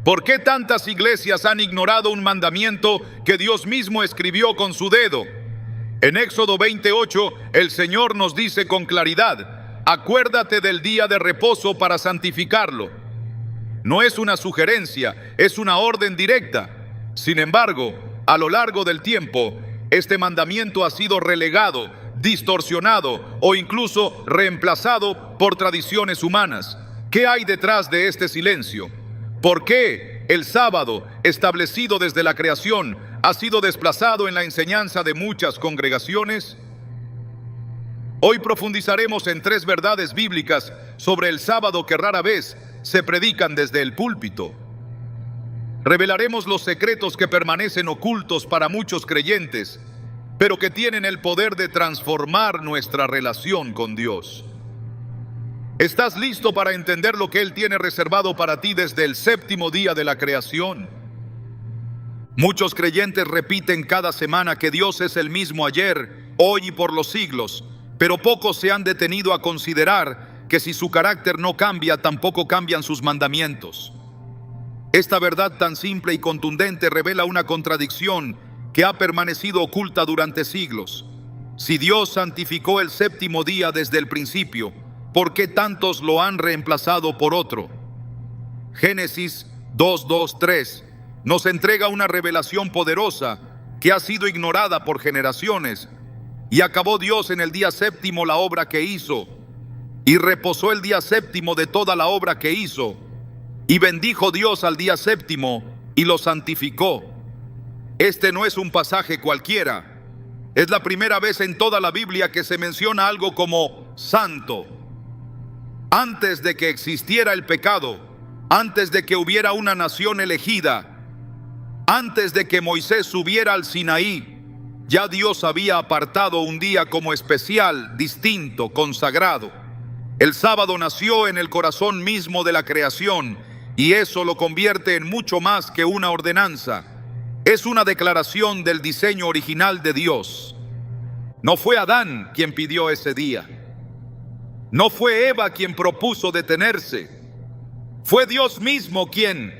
¿Por qué tantas iglesias han ignorado un mandamiento que Dios mismo escribió con su dedo? En Éxodo 28, el Señor nos dice con claridad: acuérdate del día de reposo para santificarlo. No es una sugerencia, es una orden directa. Sin embargo, a lo largo del tiempo, este mandamiento ha sido relegado, distorsionado o incluso reemplazado por tradiciones humanas. ¿Qué hay detrás de este silencio? ¿Por qué el sábado, establecido desde la creación, ha sido desplazado en la enseñanza de muchas congregaciones? Hoy profundizaremos en 3 verdades bíblicas sobre el sábado que rara vez se predican desde el púlpito. Revelaremos los secretos que permanecen ocultos para muchos creyentes, pero que tienen el poder de transformar nuestra relación con Dios. ¿Estás listo para entender lo que Él tiene reservado para ti desde el 7º día de la creación? Muchos creyentes repiten cada semana que Dios es el mismo ayer, hoy y por los siglos, pero pocos se han detenido a considerar que si su carácter no cambia, tampoco cambian sus mandamientos. Esta verdad tan simple y contundente revela una contradicción que ha permanecido oculta durante siglos. Si Dios santificó el 7º día desde el principio, ¿por qué tantos lo han reemplazado por otro? Génesis 2:2-3 nos entrega una revelación poderosa que ha sido ignorada por generaciones. Y acabó Dios en el día 7º la obra que hizo, y reposó el día 7º de toda la obra que hizo, y bendijo Dios al día 7º y lo santificó. Este no es un pasaje cualquiera. Es la primera vez en toda la Biblia que se menciona algo como santo. Antes de que existiera el pecado, antes de que hubiera una nación elegida, antes de que Moisés subiera al Sinaí, ya Dios había apartado un día como especial, distinto, consagrado. El sábado nació en el corazón mismo de la creación, y eso lo convierte en mucho más que una ordenanza. Es una declaración del diseño original de Dios. No fue Adán quien pidió ese día. No fue Eva quien propuso detenerse. Fue Dios mismo quien,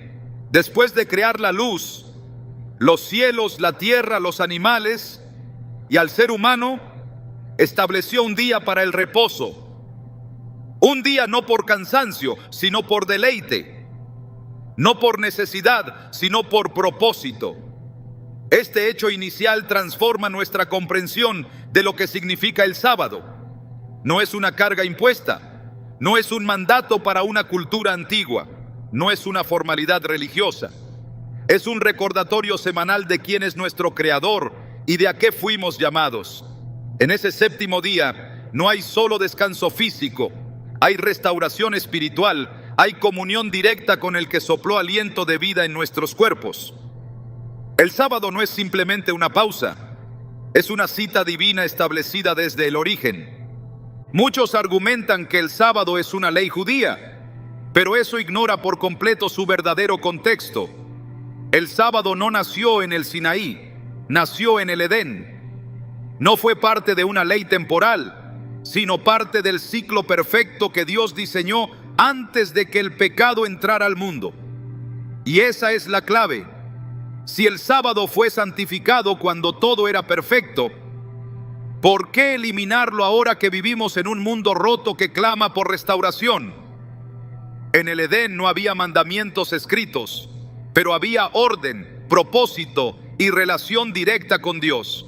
después de crear la luz, los cielos, la tierra, los animales y al ser humano, estableció un día para el reposo. Un día no por cansancio, sino por deleite. No por necesidad, sino por propósito. Este hecho inicial transforma nuestra comprensión de lo que significa el sábado. No es una carga impuesta, no es un mandato para una cultura antigua, no es una formalidad religiosa. Es un recordatorio semanal de quién es nuestro Creador y de a qué fuimos llamados. En ese 7º día no hay solo descanso físico, hay restauración espiritual, hay comunión directa con el que sopló aliento de vida en nuestros cuerpos. El sábado no es simplemente una pausa, es una cita divina establecida desde el origen. Muchos argumentan que el sábado es una ley judía, pero eso ignora por completo su verdadero contexto. El sábado no nació en el Sinaí, nació en el Edén. No fue parte de una ley temporal, sino parte del ciclo perfecto que Dios diseñó antes de que el pecado entrara al mundo. Y esa es la clave. Si el sábado fue santificado cuando todo era perfecto, ¿por qué eliminarlo ahora que vivimos en un mundo roto que clama por restauración? En el Edén no había mandamientos escritos, pero había orden, propósito y relación directa con Dios.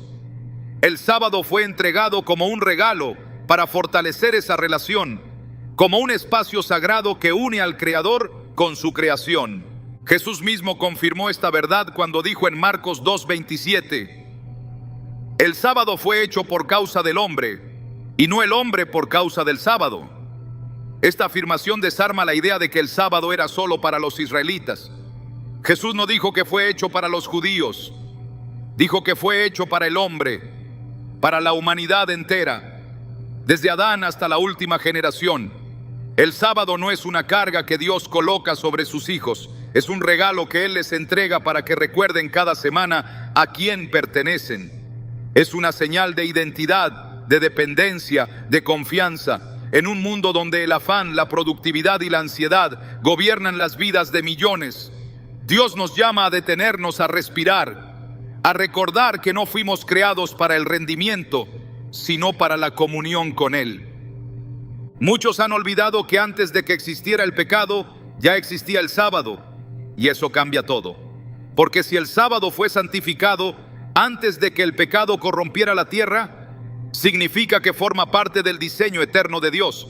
El sábado fue entregado como un regalo para fortalecer esa relación, como un espacio sagrado que une al Creador con su creación. Jesús mismo confirmó esta verdad cuando dijo en Marcos 2:27: el sábado fue hecho por causa del hombre, y no el hombre por causa del sábado. Esta afirmación desarma la idea de que el sábado era solo para los israelitas. Jesús no dijo que fue hecho para los judíos, dijo que fue hecho para el hombre, para la humanidad entera, desde Adán hasta la última generación. El sábado no es una carga que Dios coloca sobre sus hijos, es un regalo que Él les entrega para que recuerden cada semana a quién pertenecen. Es una señal de identidad, de dependencia, de confianza, en un mundo donde el afán, la productividad y la ansiedad gobiernan las vidas de millones. Dios nos llama a detenernos a respirar, a recordar que no fuimos creados para el rendimiento, sino para la comunión con Él. Muchos han olvidado que antes de que existiera el pecado, ya existía el sábado, y eso cambia todo. Porque si el sábado fue santificado antes de que el pecado corrompiera la tierra, significa que forma parte del diseño eterno de Dios.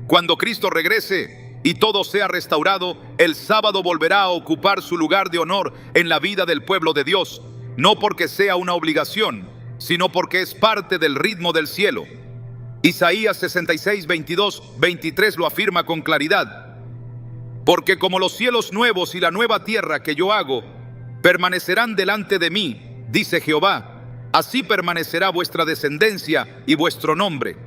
Cuando Cristo regrese y todo sea restaurado, el sábado volverá a ocupar su lugar de honor en la vida del pueblo de Dios, no porque sea una obligación, sino porque es parte del ritmo del cielo. Isaías 66, 22, 23 lo afirma con claridad. Porque como los cielos nuevos y la nueva tierra que yo hago permanecerán delante de mí, dice Jehová, así permanecerá vuestra descendencia y vuestro nombre.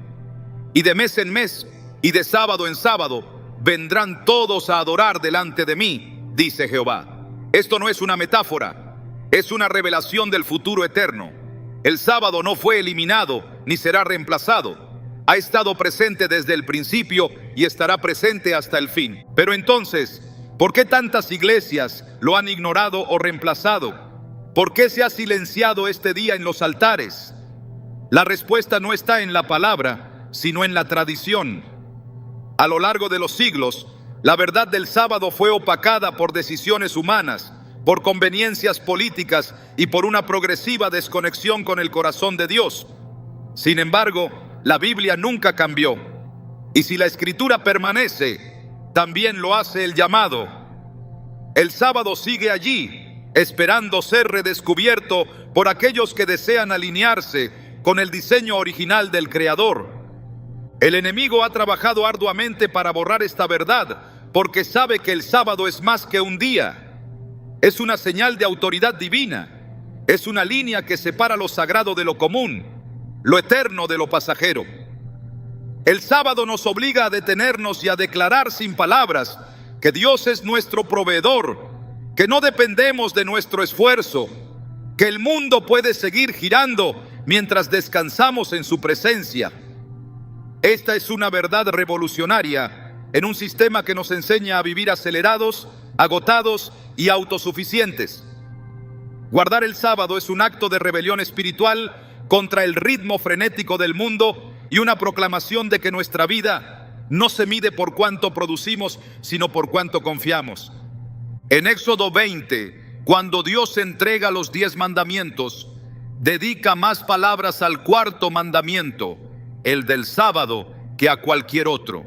Y de mes en mes y de sábado en sábado vendrán todos a adorar delante de mí, dice Jehová. Esto no es una metáfora, es una revelación del futuro eterno. El sábado no fue eliminado ni será reemplazado. Ha estado presente desde el principio y estará presente hasta el fin. Pero entonces, ¿por qué tantas iglesias lo han ignorado o reemplazado? ¿Por qué se ha silenciado este día en los altares? La respuesta no está en la palabra, sino en la tradición. A lo largo de los siglos, la verdad del sábado fue opacada por decisiones humanas, por conveniencias políticas y por una progresiva desconexión con el corazón de Dios. Sin embargo, la Biblia nunca cambió. Y si la Escritura permanece, también lo hace el llamado. El sábado sigue allí, esperando ser redescubierto por aquellos que desean alinearse con el diseño original del Creador. El enemigo ha trabajado arduamente para borrar esta verdad, porque sabe que el sábado es más que un día. Es una señal de autoridad divina. Es una línea que separa lo sagrado de lo común, lo eterno de lo pasajero. El sábado nos obliga a detenernos y a declarar sin palabras que Dios es nuestro proveedor, que no dependemos de nuestro esfuerzo, que el mundo puede seguir girando mientras descansamos en su presencia. Esta es una verdad revolucionaria en un sistema que nos enseña a vivir acelerados, agotados y autosuficientes. Guardar el sábado es un acto de rebelión espiritual contra el ritmo frenético del mundo y una proclamación de que nuestra vida no se mide por cuánto producimos, sino por cuánto confiamos. En Éxodo 20, cuando Dios entrega los 10 mandamientos, dedica más palabras al cuarto mandamiento, el del sábado, que a cualquier otro.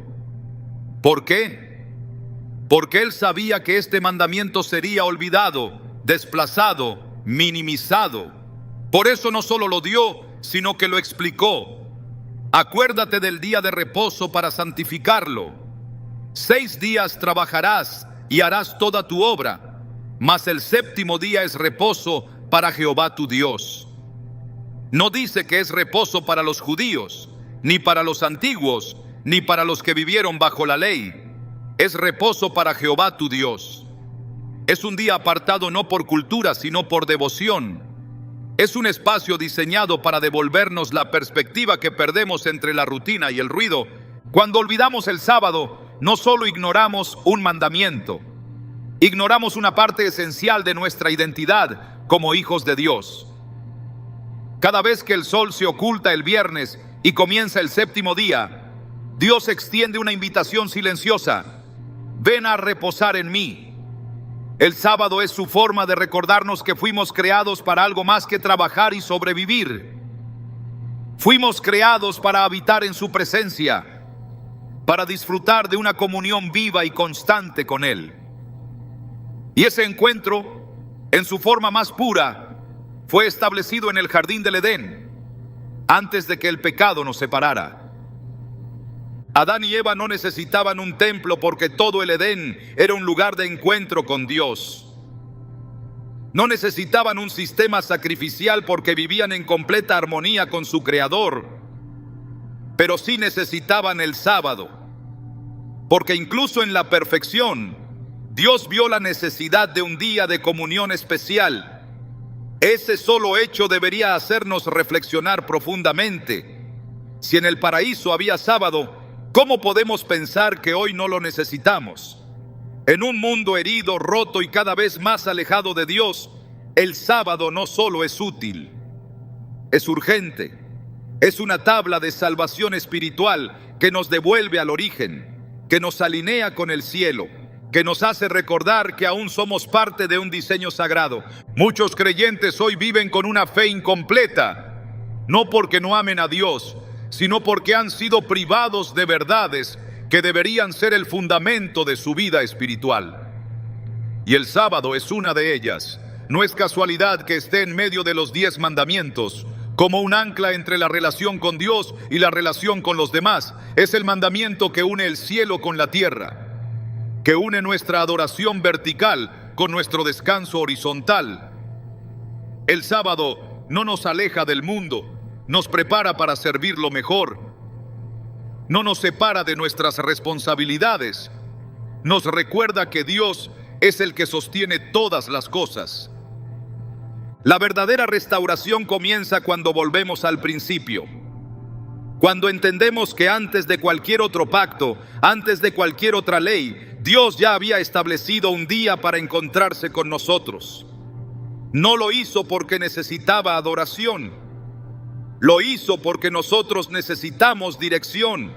¿Por qué? Porque Él sabía que este mandamiento sería olvidado, desplazado, minimizado. Por eso no solo lo dio, sino que lo explicó. Acuérdate del día de reposo para santificarlo. 6 días trabajarás y harás toda tu obra, mas el séptimo día es reposo para Jehová tu Dios. No dice que es reposo para los judíos, ni para los antiguos, ni para los que vivieron bajo la ley. Es reposo para Jehová tu Dios. Es un día apartado no por cultura, sino por devoción. Es un espacio diseñado para devolvernos la perspectiva que perdemos entre la rutina y el ruido. Cuando olvidamos el sábado, no solo ignoramos un mandamiento, ignoramos una parte esencial de nuestra identidad como hijos de Dios. Cada vez que el sol se oculta el viernes y comienza el séptimo día, Dios extiende una invitación silenciosa: ven a reposar en mí. El sábado es su forma de recordarnos que fuimos creados para algo más que trabajar y sobrevivir. Fuimos creados para habitar en su presencia, para disfrutar de una comunión viva y constante con Él. Y ese encuentro, en su forma más pura, fue establecido en el jardín del Edén, antes de que el pecado nos separara. Adán y Eva no necesitaban un templo porque todo el Edén era un lugar de encuentro con Dios. No necesitaban un sistema sacrificial porque vivían en completa armonía con su Creador. Pero sí necesitaban el sábado, porque incluso en la perfección, Dios vio la necesidad de un día de comunión especial. Ese solo hecho debería hacernos reflexionar profundamente. Si en el paraíso había sábado, ¿cómo podemos pensar que hoy no lo necesitamos? En un mundo herido, roto y cada vez más alejado de Dios, el sábado no solo es útil, es urgente. Es una tabla de salvación espiritual que nos devuelve al origen, que nos alinea con el cielo, que nos hace recordar que aún somos parte de un diseño sagrado. Muchos creyentes hoy viven con una fe incompleta, no porque no amen a Dios, sino porque han sido privados de verdades que deberían ser el fundamento de su vida espiritual. Y el sábado es una de ellas. No es casualidad que esté en medio de los 10 mandamientos, como un ancla entre la relación con Dios y la relación con los demás. Es el mandamiento que une el cielo con la tierra, que une nuestra adoración vertical con nuestro descanso horizontal. El sábado no nos aleja del mundo, nos prepara para servirlo mejor. No nos separa de nuestras responsabilidades. Nos recuerda que Dios es el que sostiene todas las cosas. La verdadera restauración comienza cuando volvemos al principio. Cuando entendemos que antes de cualquier otro pacto, antes de cualquier otra ley, Dios ya había establecido un día para encontrarse con nosotros. No lo hizo porque necesitaba adoración. Lo hizo porque nosotros necesitamos dirección.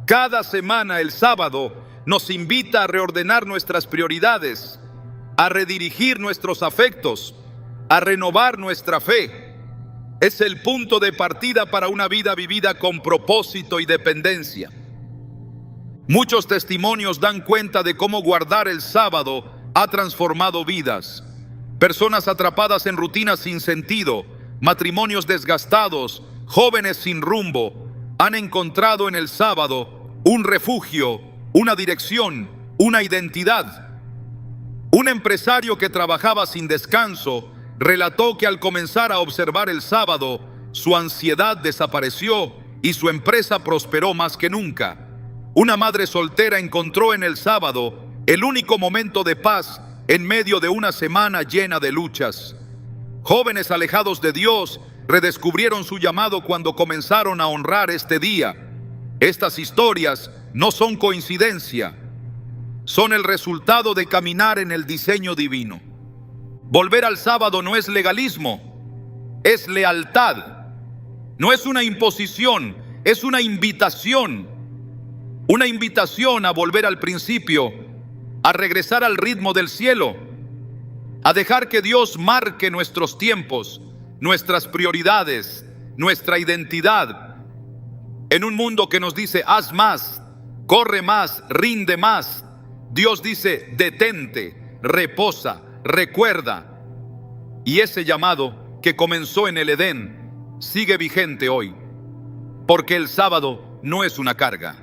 Cada semana el sábado nos invita a reordenar nuestras prioridades, a redirigir nuestros afectos, a renovar nuestra fe. Es el punto de partida para una vida vivida con propósito y dependencia. Muchos testimonios dan cuenta de cómo guardar el sábado ha transformado vidas. Personas atrapadas en rutinas sin sentido, matrimonios desgastados, jóvenes sin rumbo, han encontrado en el sábado un refugio, una dirección, una identidad. Un empresario que trabajaba sin descanso relató que al comenzar a observar el sábado, su ansiedad desapareció y su empresa prosperó más que nunca. Una madre soltera encontró en el sábado el único momento de paz en medio de una semana llena de luchas. Jóvenes alejados de Dios redescubrieron su llamado cuando comenzaron a honrar este día. Estas historias no son coincidencia, son el resultado de caminar en el diseño divino. Volver al sábado no es legalismo, es lealtad. No es una imposición, es una invitación. Una invitación a volver al principio, a regresar al ritmo del cielo, a dejar que Dios marque nuestros tiempos, nuestras prioridades, nuestra identidad. En un mundo que nos dice, haz más, corre más, rinde más, Dios dice, detente, reposa, recuerda. Y ese llamado que comenzó en el Edén sigue vigente hoy, porque el sábado no es una carga.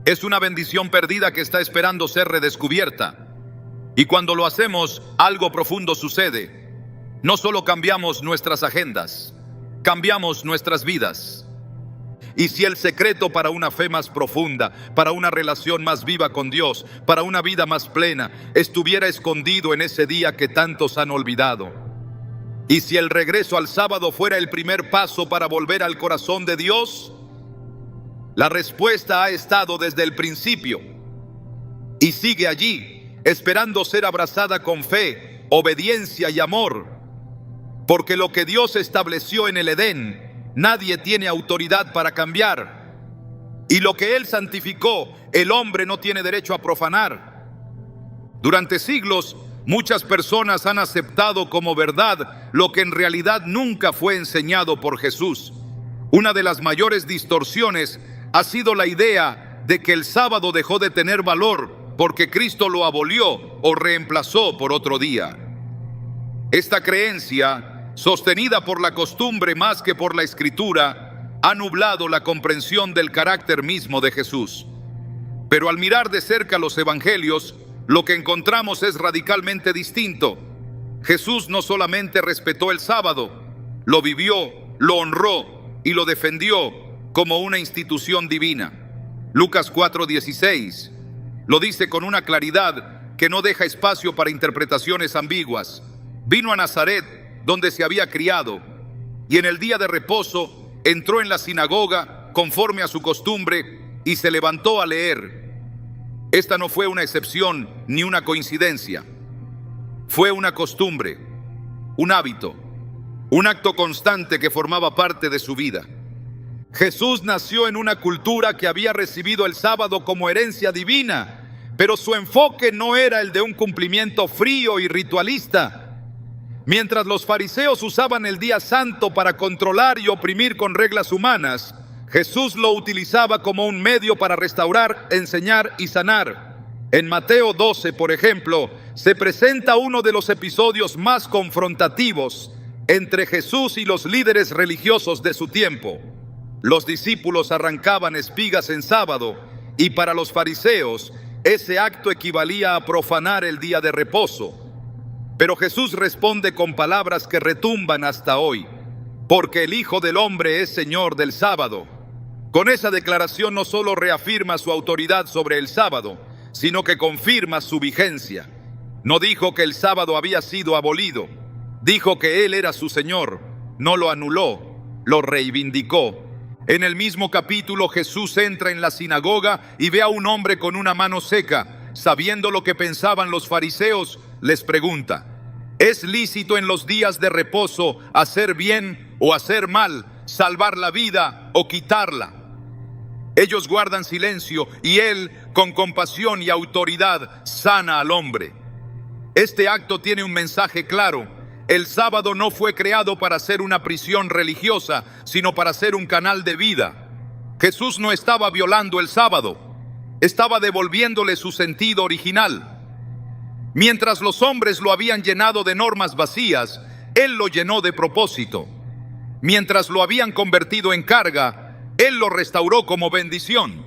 Es una bendición perdida que está esperando ser redescubierta. Y cuando lo hacemos, algo profundo sucede. No solo cambiamos nuestras agendas, cambiamos nuestras vidas. Y si el secreto para una fe más profunda, para una relación más viva con Dios, para una vida más plena, estuviera escondido en ese día que tantos han olvidado. Y si el regreso al sábado fuera el primer paso para volver al corazón de Dios, la respuesta ha estado desde el principio y sigue allí, esperando ser abrazada con fe, obediencia y amor. Porque lo que Dios estableció en el Edén, nadie tiene autoridad para cambiar. Y lo que Él santificó, el hombre no tiene derecho a profanar. Durante siglos, muchas personas han aceptado como verdad lo que en realidad nunca fue enseñado por Jesús. Una de las mayores distorsiones ha sido la idea de que el sábado dejó de tener valor porque Cristo lo abolió o reemplazó por otro día. Esta creencia, sostenida por la costumbre más que por la Escritura, ha nublado la comprensión del carácter mismo de Jesús. Pero al mirar de cerca los evangelios, lo que encontramos es radicalmente distinto. Jesús no solamente respetó el sábado, lo vivió, lo honró y lo defendió como una institución divina. Lucas 4:16 lo dice con una claridad que no deja espacio para interpretaciones ambiguas. Vino a Nazaret, donde se había criado, y en el día de reposo entró en la sinagoga conforme a su costumbre y se levantó a leer. Esta no fue una excepción ni una coincidencia. Fue una costumbre, un hábito, un acto constante que formaba parte de su vida. Jesús nació en una cultura que había recibido el sábado como herencia divina, pero su enfoque no era el de un cumplimiento frío y ritualista. Mientras los fariseos usaban el día santo para controlar y oprimir con reglas humanas, Jesús lo utilizaba como un medio para restaurar, enseñar y sanar. En Mateo 12, por ejemplo, se presenta uno de los episodios más confrontativos entre Jesús y los líderes religiosos de su tiempo. Los discípulos arrancaban espigas en sábado y para los fariseos ese acto equivalía a profanar el día de reposo. Pero Jesús responde con palabras que retumban hasta hoy: porque el Hijo del Hombre es Señor del sábado. Con esa declaración no solo reafirma su autoridad sobre el sábado, sino que confirma su vigencia. No dijo que el sábado había sido abolido, dijo que Él era su Señor, no lo anuló, lo reivindicó. En el mismo capítulo, Jesús entra en la sinagoga y ve a un hombre con una mano seca. Sabiendo lo que pensaban los fariseos, les pregunta: ¿es lícito en los días de reposo hacer bien o hacer mal, salvar la vida o quitarla? Ellos guardan silencio y Él, con compasión y autoridad, sana al hombre. Este acto tiene un mensaje claro: el sábado no fue creado para ser una prisión religiosa, sino para ser un canal de vida. Jesús no estaba violando el sábado, estaba devolviéndole su sentido original. Mientras los hombres lo habían llenado de normas vacías, Él lo llenó de propósito. Mientras lo habían convertido en carga, Él lo restauró como bendición.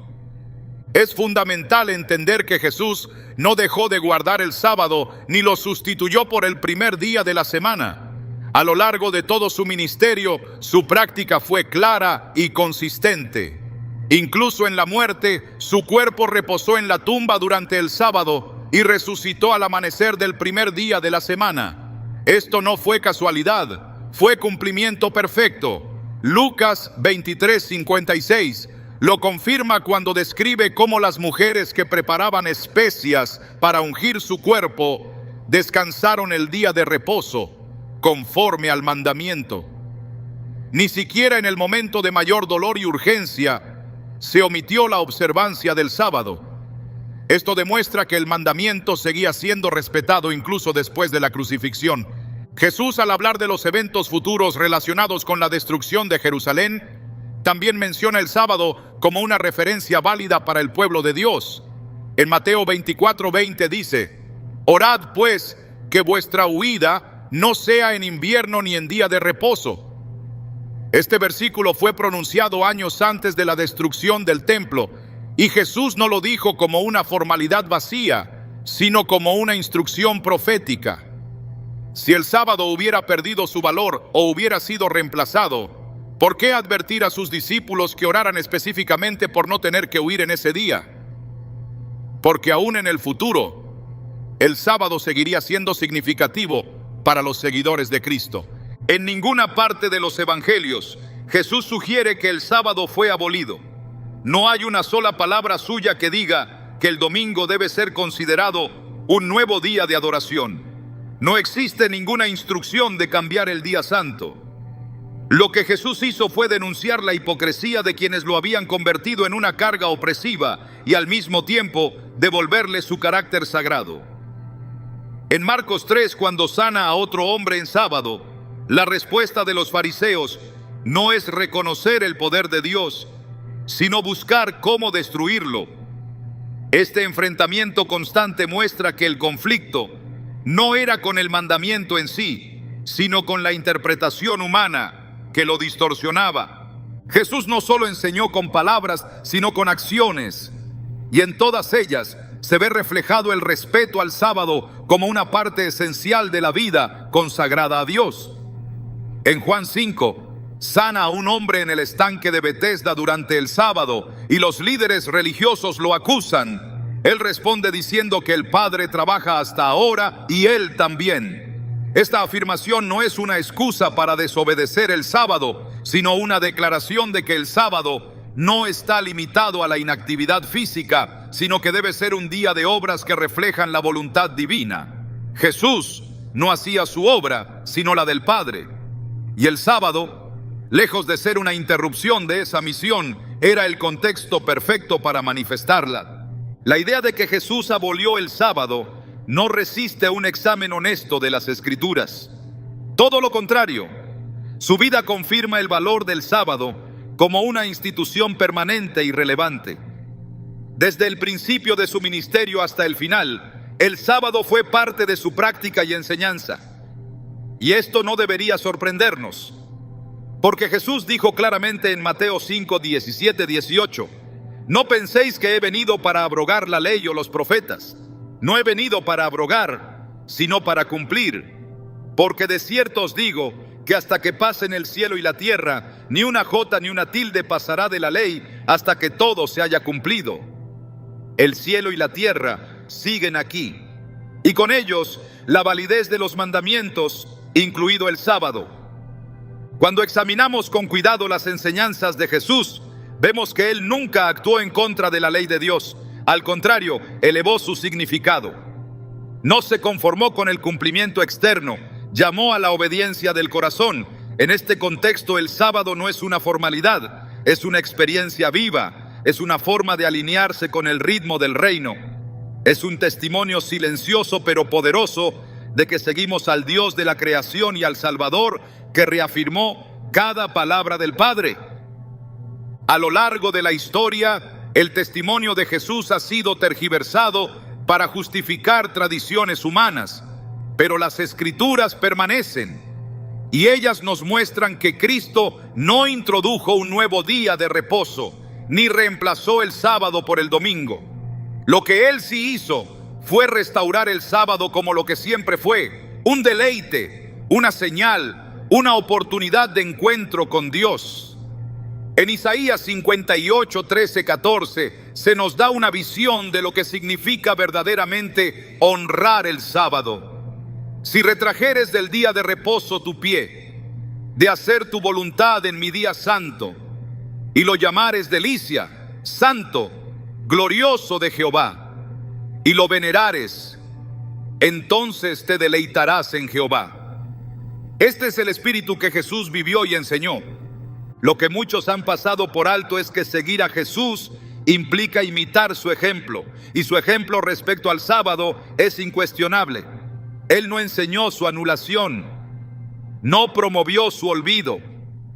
Es fundamental entender que Jesús no dejó de guardar el sábado ni lo sustituyó por el primer día de la semana. A lo largo de todo su ministerio, su práctica fue clara y consistente. Incluso en la muerte, su cuerpo reposó en la tumba durante el sábado y resucitó al amanecer del primer día de la semana. Esto no fue casualidad, fue cumplimiento perfecto. Lucas 23:56 lo confirma cuando describe cómo las mujeres que preparaban especias para ungir su cuerpo descansaron el día de reposo, conforme al mandamiento. Ni siquiera en el momento de mayor dolor y urgencia se omitió la observancia del sábado. Esto demuestra que el mandamiento seguía siendo respetado incluso después de la crucifixión. Jesús, al hablar de los eventos futuros relacionados con la destrucción de Jerusalén, también menciona el sábado como una referencia válida para el pueblo de Dios. En Mateo 24:20 dice: orad pues que vuestra huida no sea en invierno ni en día de reposo. Este versículo fue pronunciado años antes de la destrucción del templo, y Jesús no lo dijo como una formalidad vacía, sino como una instrucción profética. Si el sábado hubiera perdido su valor o hubiera sido reemplazado, ¿por qué advertir a sus discípulos que oraran específicamente por no tener que huir en ese día? Porque aún en el futuro, el sábado seguiría siendo significativo para los seguidores de Cristo. En ninguna parte de los evangelios, Jesús sugiere que el sábado fue abolido. No hay una sola palabra suya que diga que el domingo debe ser considerado un nuevo día de adoración. No existe ninguna instrucción de cambiar el día santo. Lo que Jesús hizo fue denunciar la hipocresía de quienes lo habían convertido en una carga opresiva y al mismo tiempo devolverle su carácter sagrado. En Marcos 3, cuando sana a otro hombre en sábado, la respuesta de los fariseos no es reconocer el poder de Dios, sino buscar cómo destruirlo. Este enfrentamiento constante muestra que el conflicto no era con el mandamiento en sí, sino con la interpretación humana que lo distorsionaba. Jesús no solo enseñó con palabras, sino con acciones, y en todas ellas se ve reflejado el respeto al sábado como una parte esencial de la vida consagrada a Dios. En Juan 5, sana a un hombre en el estanque de Betesda durante el sábado y los líderes religiosos lo acusan. Él responde diciendo que el Padre trabaja hasta ahora y él también. Esta afirmación no es una excusa para desobedecer el sábado, sino una declaración de que el sábado no está limitado a la inactividad física, sino que debe ser un día de obras que reflejan la voluntad divina. Jesús no hacía su obra, sino la del Padre. Y el sábado, lejos de ser una interrupción de esa misión, era el contexto perfecto para manifestarla. La idea de que Jesús abolió el sábado no resiste un examen honesto de las Escrituras. Todo lo contrario, su vida confirma el valor del sábado como una institución permanente y relevante. Desde el principio de su ministerio hasta el final, el sábado fue parte de su práctica y enseñanza. Y esto no debería sorprendernos, porque Jesús dijo claramente en Mateo 5, 17, 18, «No penséis que he venido para abrogar la ley o los profetas. No he venido para abrogar, sino para cumplir. Porque de cierto os digo que hasta que pasen el cielo y la tierra, ni una jota ni una tilde pasará de la ley hasta que todo se haya cumplido». El cielo y la tierra siguen aquí, y con ellos la validez de los mandamientos, incluido el sábado. Cuando examinamos con cuidado las enseñanzas de Jesús, vemos que Él nunca actuó en contra de la ley de Dios. Al contrario, elevó su significado. No se conformó con el cumplimiento externo, llamó a la obediencia del corazón. En este contexto, el sábado no es una formalidad, es una experiencia viva. Es una forma de alinearse con el ritmo del reino. Es un testimonio silencioso pero poderoso de que seguimos al Dios de la creación y al Salvador que reafirmó cada palabra del Padre. A lo largo de la historia, el testimonio de Jesús ha sido tergiversado para justificar tradiciones humanas, pero las Escrituras permanecen y ellas nos muestran que Cristo no introdujo un nuevo día de reposo, ni reemplazó el sábado por el domingo. Lo que Él sí hizo fue restaurar el sábado como lo que siempre fue, un deleite, una señal, una oportunidad de encuentro con Dios. En Isaías 58, 13, 14 se nos da una visión de lo que significa verdaderamente honrar el sábado. Si retrajeres del día de reposo tu pie, de hacer tu voluntad en mi día santo, y lo llamares delicia, santo, glorioso de Jehová, y lo venerares, entonces te deleitarás en Jehová. Este es el espíritu que Jesús vivió y enseñó. Lo que muchos han pasado por alto es que seguir a Jesús implica imitar su ejemplo, y su ejemplo respecto al sábado es incuestionable. Él no enseñó su anulación, no promovió su olvido,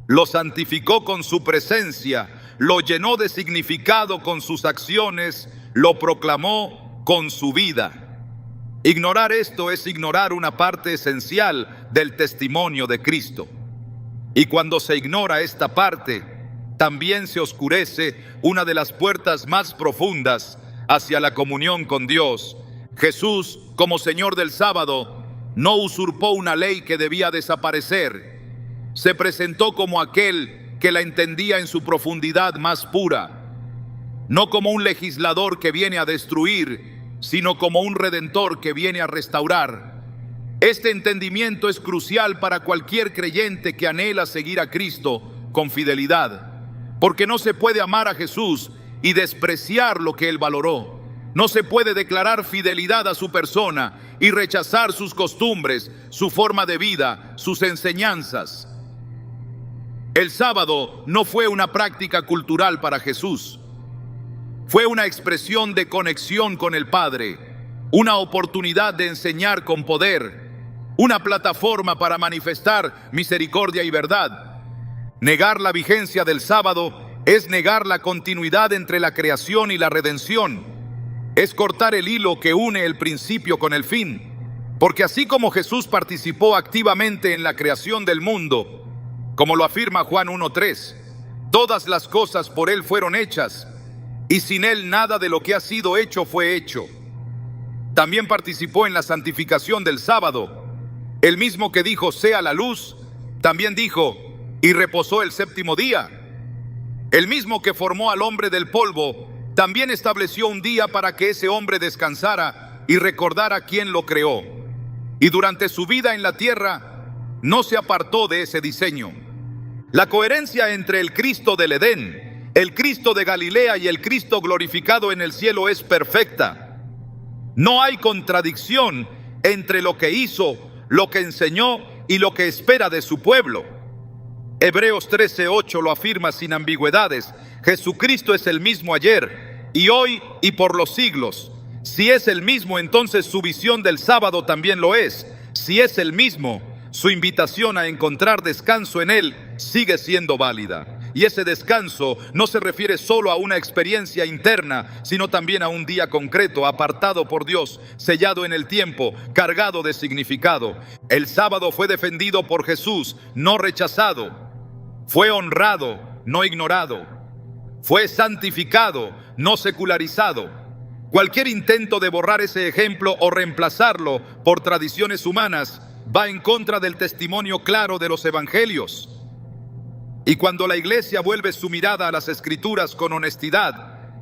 lo santificó con su presencia, lo llenó de significado con sus acciones, lo proclamó con su vida. Ignorar esto es ignorar una parte esencial del testimonio de Cristo. Y cuando se ignora esta parte, también se oscurece una de las puertas más profundas hacia la comunión con Dios. Jesús, como Señor del sábado, no usurpó una ley que debía desaparecer. Se presentó como aquel que la entendía en su profundidad más pura, no como un legislador que viene a destruir, sino como un redentor que viene a restaurar. Este entendimiento es crucial para cualquier creyente que anhela seguir a Cristo con fidelidad, porque no se puede amar a Jesús y despreciar lo que Él valoró. No se puede declarar fidelidad a su persona y rechazar sus costumbres, su forma de vida, sus enseñanzas. El sábado no fue una práctica cultural para Jesús. Fue una expresión de conexión con el Padre, una oportunidad de enseñar con poder, una plataforma para manifestar misericordia y verdad. Negar la vigencia del sábado es negar la continuidad entre la creación y la redención. Es cortar el hilo que une el principio con el fin. Porque así como Jesús participó activamente en la creación del mundo, como lo afirma Juan 1:3, todas las cosas por Él fueron hechas, y sin Él nada de lo que ha sido hecho fue hecho. También participó en la santificación del sábado. El mismo que dijo, sea la luz, también dijo, y reposó el séptimo día. El mismo que formó al hombre del polvo, también estableció un día para que ese hombre descansara y recordara quién lo creó. Y durante su vida en la tierra, no se apartó de ese diseño. La coherencia entre el Cristo del Edén El Cristo de Galilea y el Cristo glorificado en el cielo es perfecta. No hay contradicción entre lo que hizo, lo que enseñó y lo que espera de su pueblo. Hebreos 13:8 lo afirma sin ambigüedades. Jesucristo es el mismo ayer y hoy y por los siglos. Si es el mismo, entonces su visión del sábado también lo es. Si es el mismo, su invitación a encontrar descanso en él sigue siendo válida. Y ese descanso no se refiere solo a una experiencia interna, sino también a un día concreto, apartado por Dios, sellado en el tiempo, cargado de significado. El sábado fue defendido por Jesús, no rechazado. Fue honrado, no ignorado. Fue santificado, no secularizado. Cualquier intento de borrar ese ejemplo o reemplazarlo por tradiciones humanas va en contra del testimonio claro de los evangelios. Y cuando la iglesia vuelve su mirada a las escrituras con honestidad,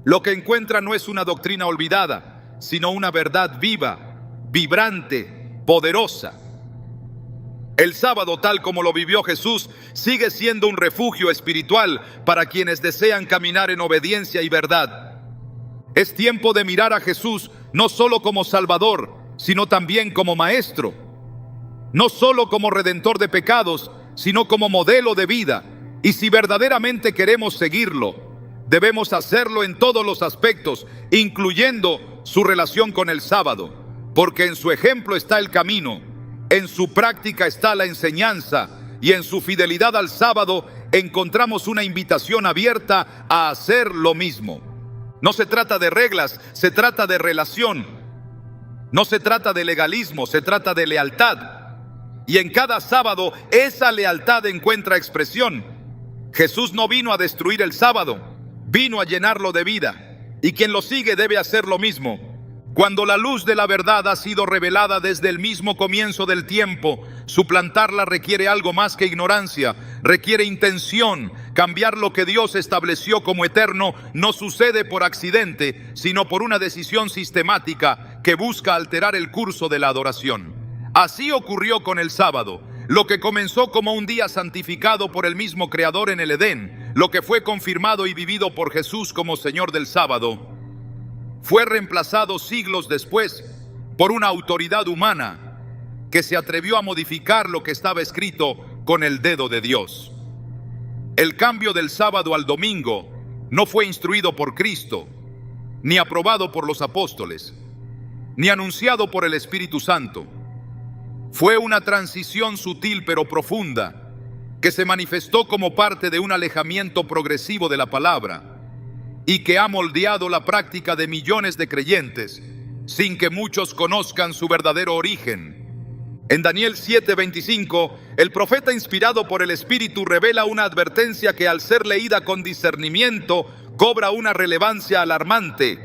lo que encuentra no es una doctrina olvidada, sino una verdad viva, vibrante, poderosa. El sábado, tal como lo vivió Jesús, sigue siendo un refugio espiritual para quienes desean caminar en obediencia y verdad. Es tiempo de mirar a Jesús no solo como Salvador, sino también como Maestro. No solo como Redentor de pecados, sino como modelo de vida. Y si verdaderamente queremos seguirlo, debemos hacerlo en todos los aspectos, incluyendo su relación con el sábado, porque en su ejemplo está el camino, en su práctica está la enseñanza, y en su fidelidad al sábado encontramos una invitación abierta a hacer lo mismo. No se trata de reglas, se trata de relación. No se trata de legalismo, se trata de lealtad. Y en cada sábado esa lealtad encuentra expresión. Jesús no vino a destruir el sábado, vino a llenarlo de vida. Y quien lo sigue debe hacer lo mismo. Cuando la luz de la verdad ha sido revelada desde el mismo comienzo del tiempo, suplantarla requiere algo más que ignorancia, requiere intención. Cambiar lo que Dios estableció como eterno no sucede por accidente, sino por una decisión sistemática que busca alterar el curso de la adoración. Así ocurrió con el sábado. Lo que comenzó como un día santificado por el mismo Creador en el Edén, lo que fue confirmado y vivido por Jesús como Señor del sábado, fue reemplazado siglos después por una autoridad humana que se atrevió a modificar lo que estaba escrito con el dedo de Dios. El cambio del sábado al domingo no fue instruido por Cristo, ni aprobado por los apóstoles, ni anunciado por el Espíritu Santo. Fue una transición sutil pero profunda que se manifestó como parte de un alejamiento progresivo de la palabra y que ha moldeado la práctica de millones de creyentes sin que muchos conozcan su verdadero origen. En Daniel 7:25, el profeta inspirado por el Espíritu revela una advertencia que al ser leída con discernimiento cobra una relevancia alarmante.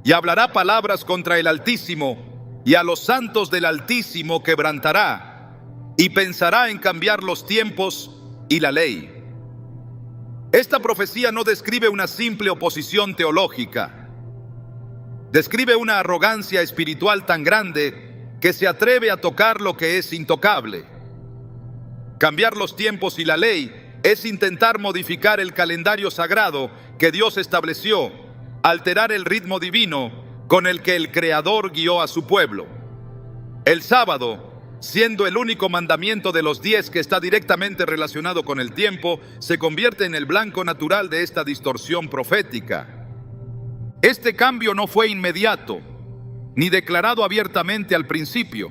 Y hablará palabras contra el Altísimo, y a los santos del Altísimo quebrantará, y pensará en cambiar los tiempos y la ley. Esta profecía no describe una simple oposición teológica. Describe una arrogancia espiritual tan grande que se atreve a tocar lo que es intocable. Cambiar los tiempos y la ley es intentar modificar el calendario sagrado que Dios estableció, alterar el ritmo divino con el que el Creador guió a su pueblo. El sábado, siendo el único mandamiento de los 10 que está directamente relacionado con el tiempo, se convierte en el blanco natural de esta distorsión profética. Este cambio no fue inmediato, ni declarado abiertamente al principio.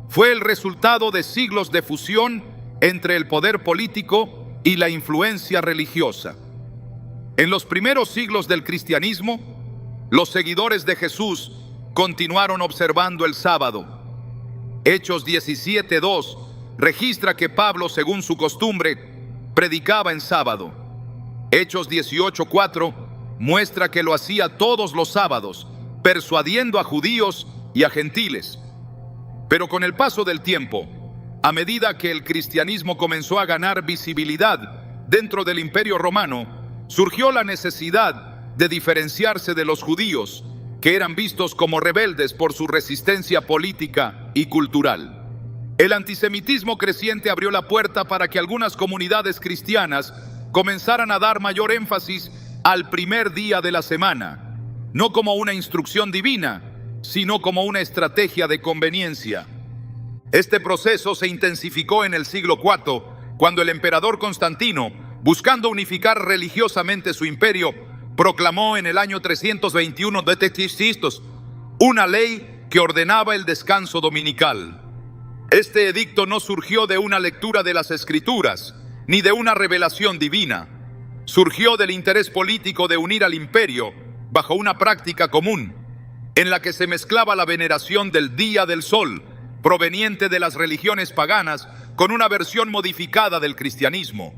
Fue el resultado de siglos de fusión entre el poder político y la influencia religiosa. En los primeros siglos del cristianismo, los seguidores de Jesús continuaron observando el sábado. Hechos 17:2 registra que Pablo, según su costumbre, predicaba en sábado. Hechos 18:4 muestra que lo hacía todos los sábados, persuadiendo a judíos y a gentiles. Pero con el paso del tiempo, a medida que el cristianismo comenzó a ganar visibilidad dentro del Imperio Romano, surgió la necesidad de diferenciarse de los judíos, que eran vistos como rebeldes por su resistencia política y cultural. El antisemitismo creciente abrió la puerta para que algunas comunidades cristianas comenzaran a dar mayor énfasis al primer día de la semana, no como una instrucción divina, sino como una estrategia de conveniencia. Este proceso se intensificó en el siglo IV, cuando el emperador Constantino, buscando unificar religiosamente su imperio, proclamó en el año 321 d.C. una ley que ordenaba el descanso dominical. Este edicto no surgió de una lectura de las Escrituras, ni de una revelación divina. Surgió del interés político de unir al imperio bajo una práctica común, en la que se mezclaba la veneración del día del sol, proveniente de las religiones paganas, con una versión modificada del cristianismo.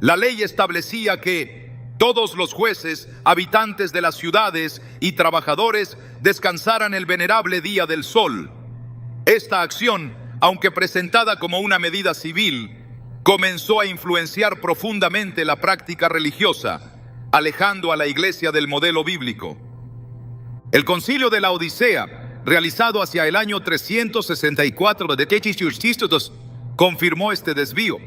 La ley establecía que todos los jueces, habitantes de las ciudades y trabajadores descansaran el venerable día del sol. Esta acción, aunque presentada como una medida civil, comenzó a influenciar profundamente la práctica religiosa, alejando a la Iglesia del modelo bíblico. El Concilio de la Odisea, realizado hacia el año 364 d.C., confirmó este desvío.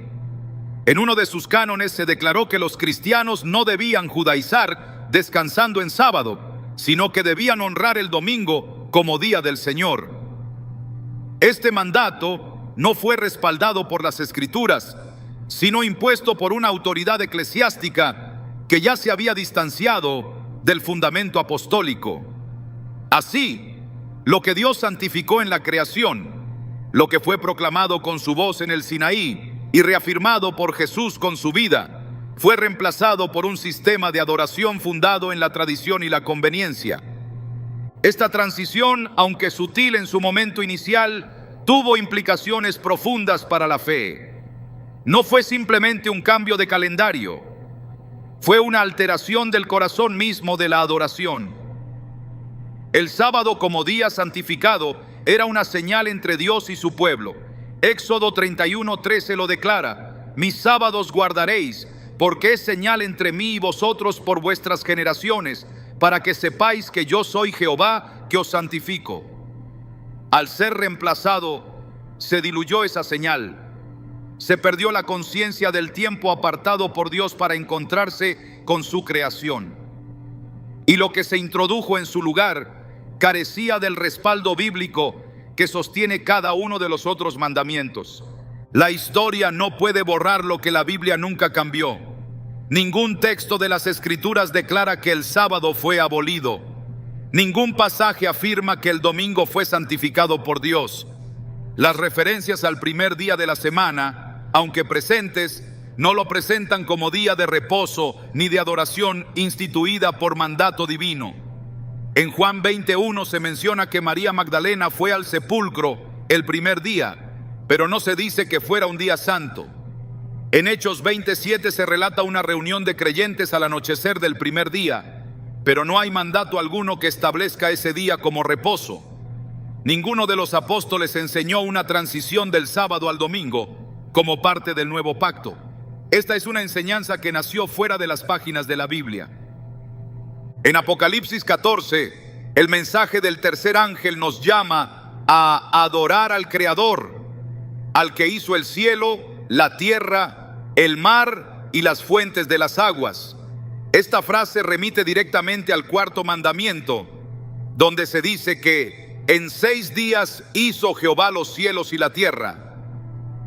En uno de sus cánones se declaró que los cristianos no debían judaizar descansando en sábado, sino que debían honrar el domingo como día del Señor. Este mandato no fue respaldado por las Escrituras, sino impuesto por una autoridad eclesiástica que ya se había distanciado del fundamento apostólico. Así, lo que Dios santificó en la creación, lo que fue proclamado con su voz en el Sinaí y reafirmado por Jesús con su vida, fue reemplazado por un sistema de adoración fundado en la tradición y la conveniencia. Esta transición, aunque sutil en su momento inicial, tuvo implicaciones profundas para la fe. No fue simplemente un cambio de calendario, fue una alteración del corazón mismo de la adoración. El sábado como día santificado era una señal entre Dios y su pueblo. Éxodo 31:13 lo declara: mis sábados guardaréis, porque es señal entre mí y vosotros por vuestras generaciones, para que sepáis que yo soy Jehová, que os santifico. Al ser reemplazado, se diluyó esa señal. Se perdió la conciencia del tiempo apartado por Dios para encontrarse con su creación. Y lo que se introdujo en su lugar carecía del respaldo bíblico que sostiene cada uno de los otros mandamientos. La historia no puede borrar lo que la Biblia nunca cambió. Ningún texto de las Escrituras declara que el sábado fue abolido. Ningún pasaje afirma que el domingo fue santificado por Dios. Las referencias al primer día de la semana, aunque presentes, no lo presentan como día de reposo ni de adoración instituida por mandato divino. En Juan 20:1 se menciona que María Magdalena fue al sepulcro el primer día, pero no se dice que fuera un día santo. En Hechos 27 se relata una reunión de creyentes al anochecer del primer día, pero no hay mandato alguno que establezca ese día como reposo. Ninguno de los apóstoles enseñó una transición del sábado al domingo como parte del nuevo pacto. Esta es una enseñanza que nació fuera de las páginas de la Biblia. En Apocalipsis 14, el mensaje del tercer ángel nos llama a adorar al Creador, al que hizo el cielo, la tierra, el mar y las fuentes de las aguas. Esta frase remite directamente al cuarto mandamiento, donde se dice que en 6 días hizo Jehová los cielos y la tierra.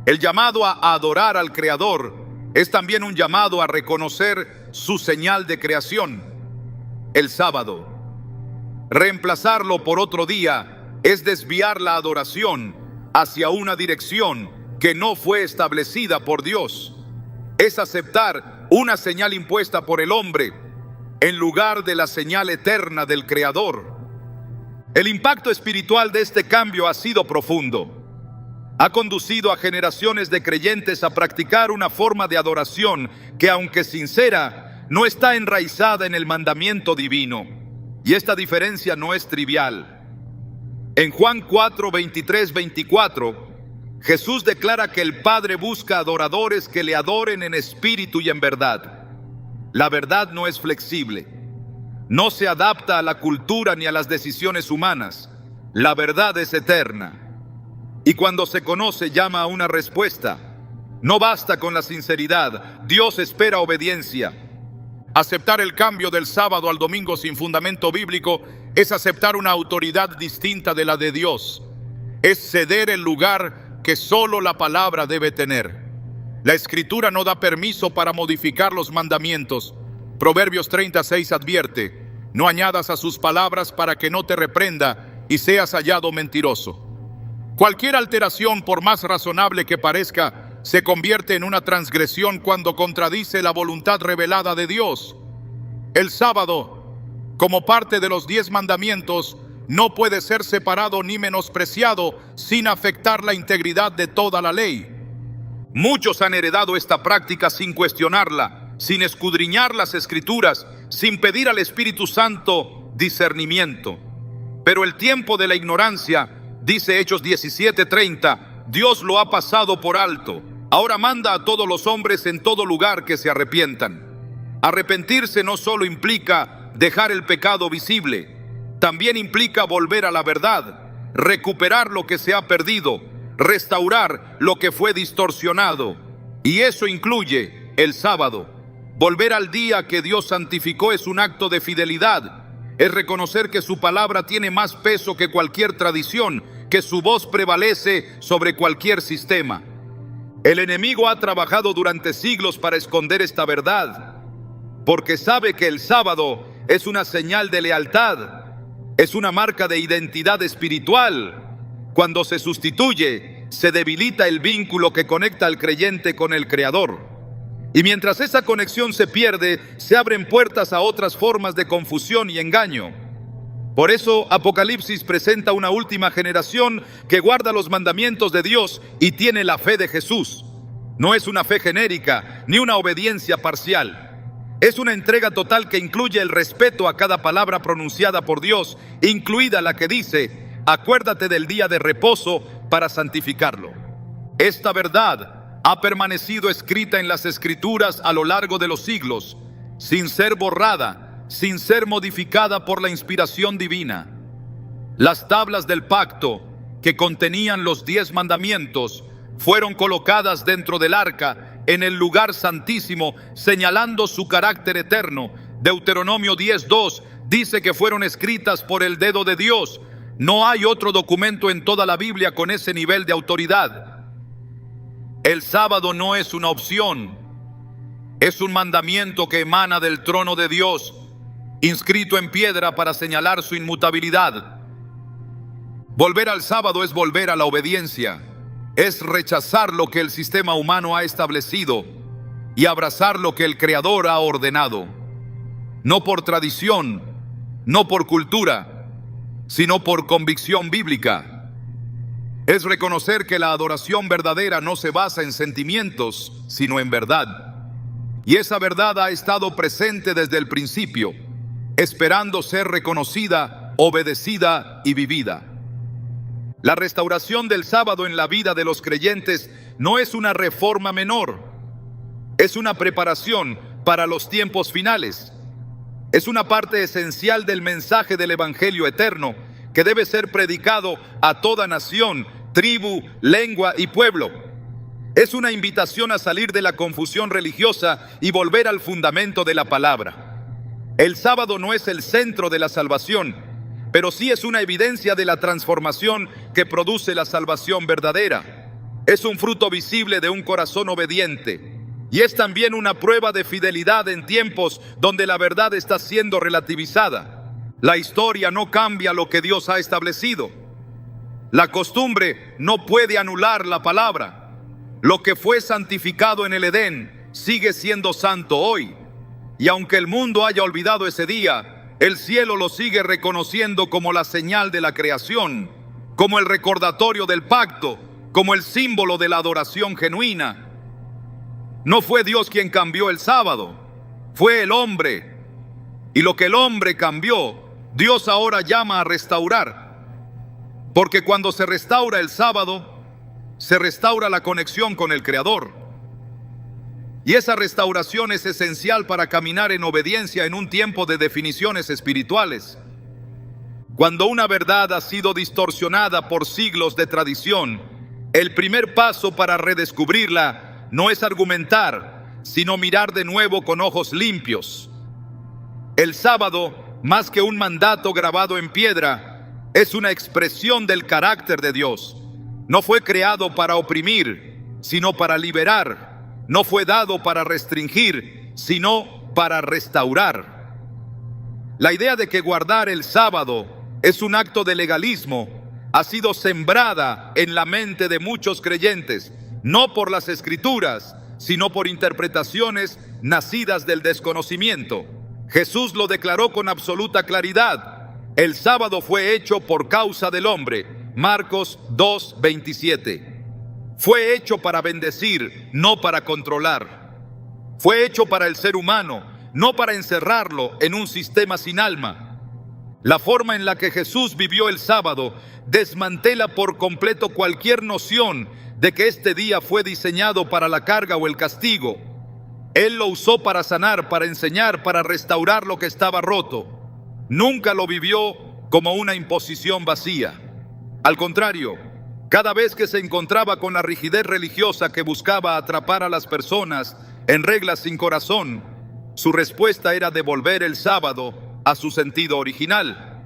El llamado a adorar al Creador es también un llamado a reconocer su señal de creación, el sábado. Reemplazarlo por otro día es desviar la adoración hacia una dirección que no fue establecida por Dios. Es aceptar una señal impuesta por el hombre en lugar de la señal eterna del Creador. El impacto espiritual de este cambio ha sido profundo. Ha conducido a generaciones de creyentes a practicar una forma de adoración que, aunque sincera, no está enraizada en el mandamiento divino. Y esta diferencia no es trivial. En Juan 4, 23, 24, Jesús declara que el Padre busca adoradores que le adoren en espíritu y en verdad. La verdad no es flexible. No se adapta a la cultura ni a las decisiones humanas. La verdad es eterna. Y cuando se conoce, llama a una respuesta. No basta con la sinceridad, Dios espera obediencia. Aceptar el cambio del sábado al domingo sin fundamento bíblico es aceptar una autoridad distinta de la de Dios. Es ceder el lugar que solo la palabra debe tener. La Escritura no da permiso para modificar los mandamientos. Proverbios 36 advierte: no añadas a sus palabras para que no te reprenda y seas hallado mentiroso. Cualquier alteración, por más razonable que parezca, se convierte en una transgresión cuando contradice la voluntad revelada de Dios. El sábado, como parte de los 10 mandamientos, no puede ser separado ni menospreciado sin afectar la integridad de toda la ley. Muchos han heredado esta práctica sin cuestionarla, sin escudriñar las Escrituras, sin pedir al Espíritu Santo discernimiento. Pero el tiempo de la ignorancia, dice Hechos 17:30, Dios lo ha pasado por alto. Ahora manda a todos los hombres en todo lugar que se arrepientan. Arrepentirse no solo implica dejar el pecado visible, también implica volver a la verdad, recuperar lo que se ha perdido, restaurar lo que fue distorsionado. Y eso incluye el sábado. Volver al día que Dios santificó es un acto de fidelidad. Es reconocer que su palabra tiene más peso que cualquier tradición, que su voz prevalece sobre cualquier sistema. El enemigo ha trabajado durante siglos para esconder esta verdad, porque sabe que el sábado es una señal de lealtad, es una marca de identidad espiritual. Cuando se sustituye, se debilita el vínculo que conecta al creyente con el Creador. Y mientras esa conexión se pierde, se abren puertas a otras formas de confusión y engaño. Por eso Apocalipsis presenta una última generación que guarda los mandamientos de Dios y tiene la fe de Jesús. No es una fe genérica ni una obediencia parcial. Es una entrega total que incluye el respeto a cada palabra pronunciada por Dios, incluida la que dice: acuérdate del día de reposo para santificarlo. Esta verdad ha permanecido escrita en las Escrituras a lo largo de los siglos, sin ser borrada, sin ser modificada por la inspiración divina. Las tablas del pacto que contenían los 10 mandamientos fueron colocadas dentro del arca en el lugar santísimo, señalando su carácter eterno. Deuteronomio 10:2 dice que fueron escritas por el dedo de Dios. No hay otro documento en toda la Biblia con ese nivel de autoridad. El sábado no es una opción, es un mandamiento que emana del trono de Dios, inscrito en piedra para señalar su inmutabilidad. Volver al sábado es volver a la obediencia, es rechazar lo que el sistema humano ha establecido y abrazar lo que el Creador ha ordenado. No por tradición, no por cultura, sino por convicción bíblica. Es reconocer que la adoración verdadera no se basa en sentimientos, sino en verdad. Y esa verdad ha estado presente desde el principio, esperando ser reconocida, obedecida y vivida. La restauración del sábado en la vida de los creyentes no es una reforma menor, es una preparación para los tiempos finales. Es una parte esencial del mensaje del Evangelio eterno que debe ser predicado a toda nación, tribu, lengua y pueblo. Es una invitación a salir de la confusión religiosa y volver al fundamento de la palabra. El sábado no es el centro de la salvación, pero sí es una evidencia de la transformación que produce la salvación verdadera. Es un fruto visible de un corazón obediente. Y es también una prueba de fidelidad en tiempos donde la verdad está siendo relativizada. La historia no cambia lo que Dios ha establecido. La costumbre no puede anular la palabra. Lo que fue santificado en el Edén sigue siendo santo hoy. Y aunque el mundo haya olvidado ese día, el cielo lo sigue reconociendo como la señal de la creación, como el recordatorio del pacto, como el símbolo de la adoración genuina. No fue Dios quien cambió el sábado, fue el hombre. Y lo que el hombre cambió, Dios ahora llama a restaurar. Porque cuando se restaura el sábado, se restaura la conexión con el Creador. Y esa restauración es esencial para caminar en obediencia en un tiempo de definiciones espirituales. Cuando una verdad ha sido distorsionada por siglos de tradición, el primer paso para redescubrirla no es argumentar, sino mirar de nuevo con ojos limpios. El sábado, más que un mandato grabado en piedra, es una expresión del carácter de Dios. No fue creado para oprimir, sino para liberar. No fue dado para restringir, sino para restaurar. La idea de que guardar el sábado es un acto de legalismo ha sido sembrada en la mente de muchos creyentes, no por las Escrituras, sino por interpretaciones nacidas del desconocimiento. Jesús lo declaró con absoluta claridad: el sábado fue hecho por causa del hombre. Marcos 2:27. Fue hecho para bendecir, no para controlar. Fue hecho para el ser humano, no para encerrarlo en un sistema sin alma. La forma en la que Jesús vivió el sábado desmantela por completo cualquier noción de que este día fue diseñado para la carga o el castigo. Él lo usó para sanar, para enseñar, para restaurar lo que estaba roto. Nunca lo vivió como una imposición vacía. Al contrario, cada vez que se encontraba con la rigidez religiosa que buscaba atrapar a las personas en reglas sin corazón, su respuesta era devolver el sábado a su sentido original.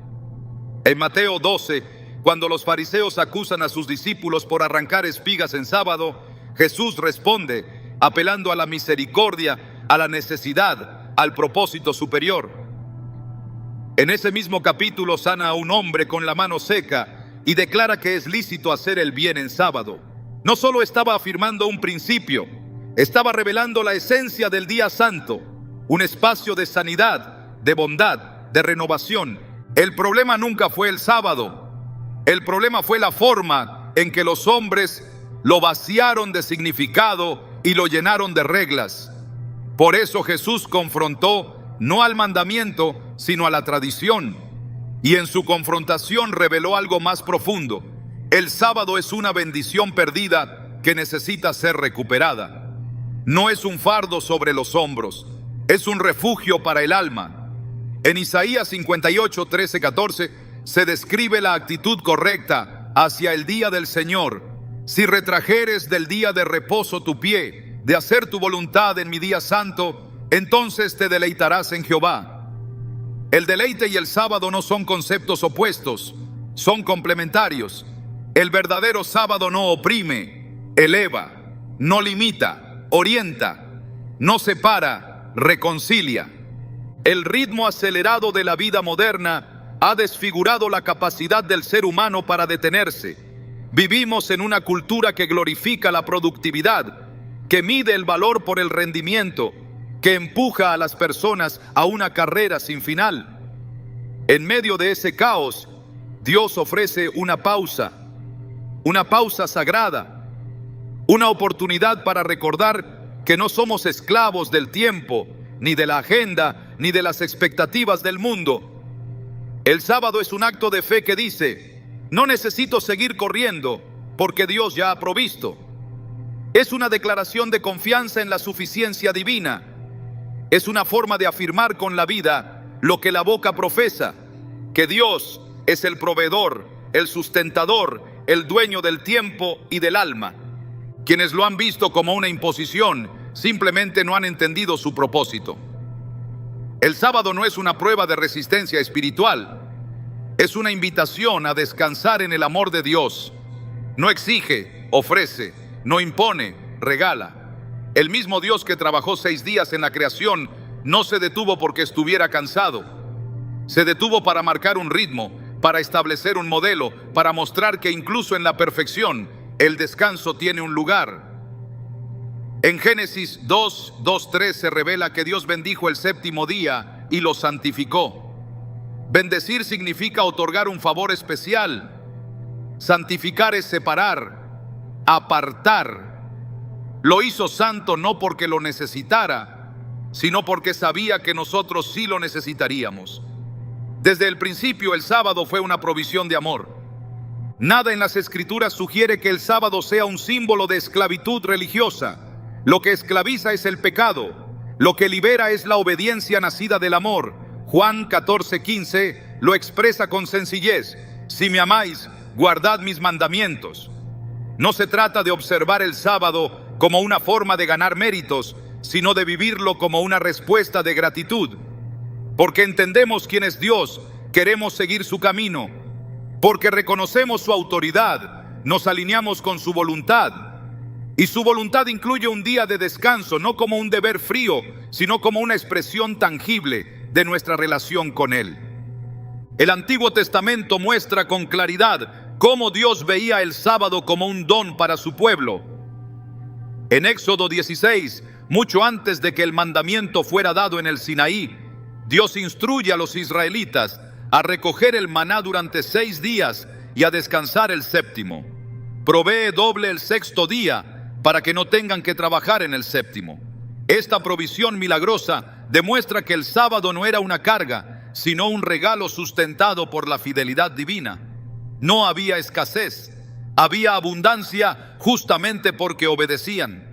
En Mateo 12, cuando los fariseos acusan a sus discípulos por arrancar espigas en sábado, Jesús responde apelando a la misericordia, a la necesidad, al propósito superior. En ese mismo capítulo sana a un hombre con la mano seca y declara que es lícito hacer el bien en sábado. No solo estaba afirmando un principio, estaba revelando la esencia del día santo, un espacio de sanidad, de bondad, de renovación. El problema nunca fue el sábado. El problema fue la forma en que los hombres lo vaciaron de significado y lo llenaron de reglas. Por eso Jesús confrontó no al mandamiento, sino a la tradición. Y en su confrontación reveló algo más profundo. El sábado es una bendición perdida que necesita ser recuperada. No es un fardo sobre los hombros, es un refugio para el alma. En Isaías 58, 13, 14 se describe la actitud correcta hacia el día del Señor. Si retrajeres del día de reposo tu pie, de hacer tu voluntad en mi día santo, entonces te deleitarás en Jehová. El deleite y el sábado no son conceptos opuestos, son complementarios. El verdadero sábado no oprime, eleva, no limita, orienta, no separa, reconcilia. El ritmo acelerado de la vida moderna ha desfigurado la capacidad del ser humano para detenerse. Vivimos en una cultura que glorifica la productividad, que mide el valor por el rendimiento, que empuja a las personas a una carrera sin final. En medio de ese caos, Dios ofrece una pausa sagrada, una oportunidad para recordar que no somos esclavos del tiempo, ni de la agenda, ni de las expectativas del mundo. El sábado es un acto de fe que dice: no necesito seguir corriendo, porque Dios ya ha provisto. Es una declaración de confianza en la suficiencia divina. Es una forma de afirmar con la vida lo que la boca profesa, que Dios es el proveedor, el sustentador, el dueño del tiempo y del alma. Quienes lo han visto como una imposición, simplemente no han entendido su propósito. El sábado no es una prueba de resistencia espiritual, es una invitación a descansar en el amor de Dios. No exige, ofrece, no impone, regala. El mismo Dios que trabajó 6 días en la creación no se detuvo porque estuviera cansado. Se detuvo para marcar un ritmo, para establecer un modelo, para mostrar que incluso en la perfección, el descanso tiene un lugar. En Génesis 2:3 se revela que Dios bendijo el séptimo día y lo santificó. Bendecir significa otorgar un favor especial. Santificar es separar, apartar. Lo hizo santo no porque lo necesitara, sino porque sabía que nosotros sí lo necesitaríamos. Desde el principio el sábado fue una provisión de amor. Nada en las Escrituras sugiere que el sábado sea un símbolo de esclavitud religiosa. Lo que esclaviza es el pecado. Lo que libera es la obediencia nacida del amor. Juan 14:15 lo expresa con sencillez: si me amáis, guardad mis mandamientos. No se trata de observar el sábado como una forma de ganar méritos, sino de vivirlo como una respuesta de gratitud. Porque entendemos quién es Dios, queremos seguir su camino. Porque reconocemos su autoridad, nos alineamos con su voluntad. Y su voluntad incluye un día de descanso, no como un deber frío, sino como una expresión tangible de nuestra relación con Él. El Antiguo Testamento muestra con claridad cómo Dios veía el sábado como un don para su pueblo. En Éxodo 16, mucho antes de que el mandamiento fuera dado en el Sinaí, Dios instruye a los israelitas a recoger el maná durante 6 días y a descansar el séptimo. Provee doble el sexto día para que no tengan que trabajar en el séptimo. Esta provisión milagrosa demuestra que el sábado no era una carga, sino un regalo sustentado por la fidelidad divina. No había escasez, había abundancia justamente porque obedecían.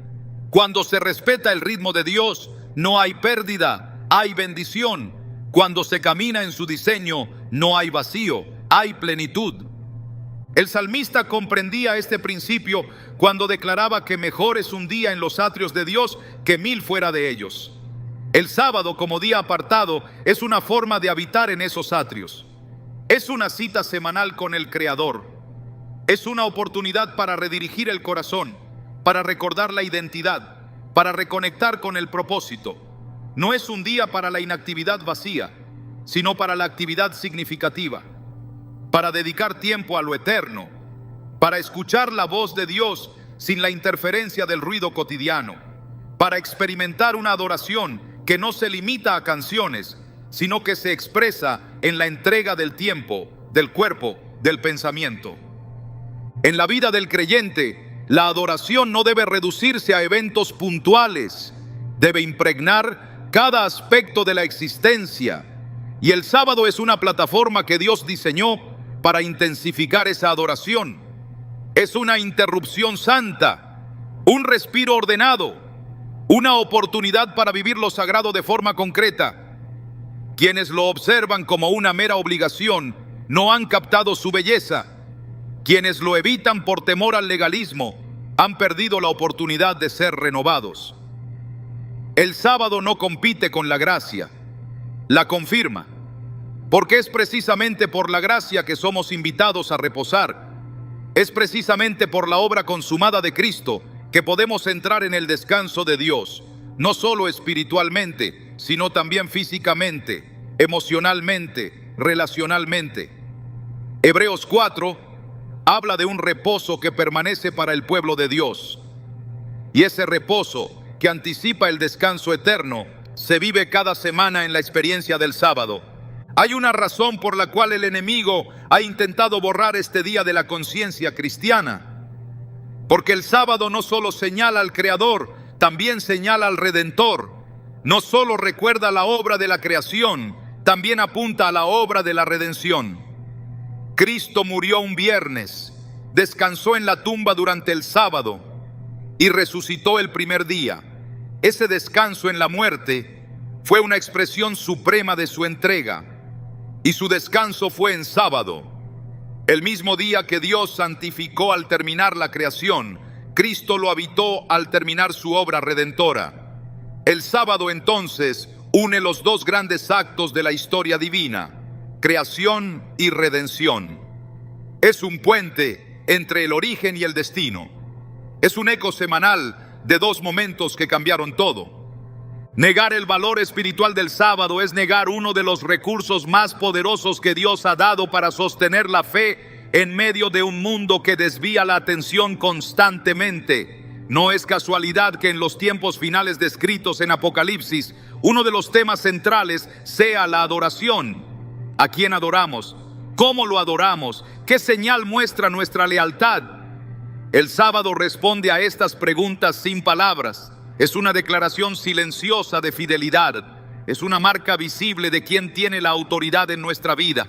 Cuando se respeta el ritmo de Dios, no hay pérdida, hay bendición. Cuando se camina en su diseño, no hay vacío, hay plenitud. El salmista comprendía este principio cuando declaraba que mejor es un día en los atrios de Dios que 1000 fuera de ellos. El sábado como día apartado es una forma de habitar en esos atrios. Es una cita semanal con el Creador. Es una oportunidad para redirigir el corazón, para recordar la identidad, para reconectar con el propósito. No es un día para la inactividad vacía, sino para la actividad significativa, para dedicar tiempo a lo eterno, para escuchar la voz de Dios sin la interferencia del ruido cotidiano, para experimentar una adoración que no se limita a canciones, sino que se expresa en la entrega del tiempo, del cuerpo, del pensamiento. En la vida del creyente, la adoración no debe reducirse a eventos puntuales, debe impregnar cada aspecto de la existencia. Y el sábado es una plataforma que Dios diseñó para intensificar esa adoración. Es una interrupción santa, un respiro ordenado, una oportunidad para vivir lo sagrado de forma concreta. Quienes lo observan como una mera obligación no han captado su belleza. Quienes lo evitan por temor al legalismo han perdido la oportunidad de ser renovados. El sábado no compite con la gracia, la confirma, porque es precisamente por la gracia que somos invitados a reposar. Es precisamente por la obra consumada de Cristo que podemos entrar en el descanso de Dios, no solo espiritualmente, sino también físicamente, emocionalmente, relacionalmente. Hebreos 4 habla de un reposo que permanece para el pueblo de Dios. Y ese reposo que anticipa el descanso eterno se vive cada semana en la experiencia del sábado. Hay una razón por la cual el enemigo ha intentado borrar este día de la conciencia cristiana. Porque el sábado no solo señala al Creador, también señala al Redentor. No solo recuerda la obra de la creación, también apunta a la obra de la redención. Cristo murió un viernes, descansó en la tumba durante el sábado y resucitó el primer día. Ese descanso en la muerte fue una expresión suprema de su entrega, y su descanso fue en sábado. El mismo día que Dios santificó al terminar la creación, Cristo lo habitó al terminar su obra redentora. El sábado entonces une los dos grandes actos de la historia divina, creación y redención. Es un puente entre el origen y el destino. Es un eco semanal de dos momentos que cambiaron todo. Negar el valor espiritual del sábado es negar uno de los recursos más poderosos que Dios ha dado para sostener la fe en medio de un mundo que desvía la atención constantemente. No es casualidad que en los tiempos finales descritos en Apocalipsis, uno de los temas centrales sea la adoración. ¿A quién adoramos? ¿Cómo lo adoramos? ¿Qué señal muestra nuestra lealtad? El sábado responde a estas preguntas sin palabras. Es una declaración silenciosa de fidelidad. Es una marca visible de quién tiene la autoridad en nuestra vida.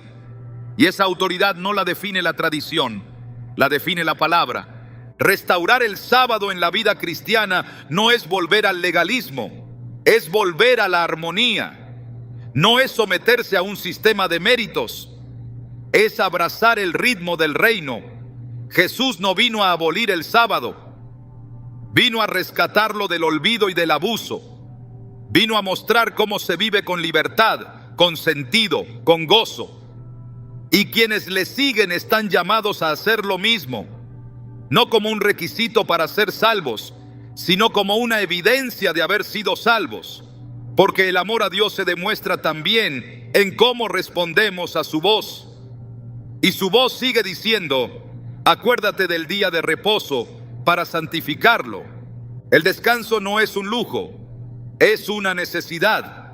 Y esa autoridad no la define la tradición, la define la palabra. Restaurar el sábado en la vida cristiana no es volver al legalismo, es volver a la armonía. No es someterse a un sistema de méritos, es abrazar el ritmo del reino. Jesús no vino a abolir el sábado, vino a rescatarlo del olvido y del abuso. Vino a mostrar cómo se vive con libertad, con sentido, con gozo. Y quienes le siguen están llamados a hacer lo mismo, no como un requisito para ser salvos, sino como una evidencia de haber sido salvos. Porque el amor a Dios se demuestra también en cómo respondemos a su voz. Y su voz sigue diciendo: acuérdate del día de reposo para santificarlo. El descanso no es un lujo, es una necesidad.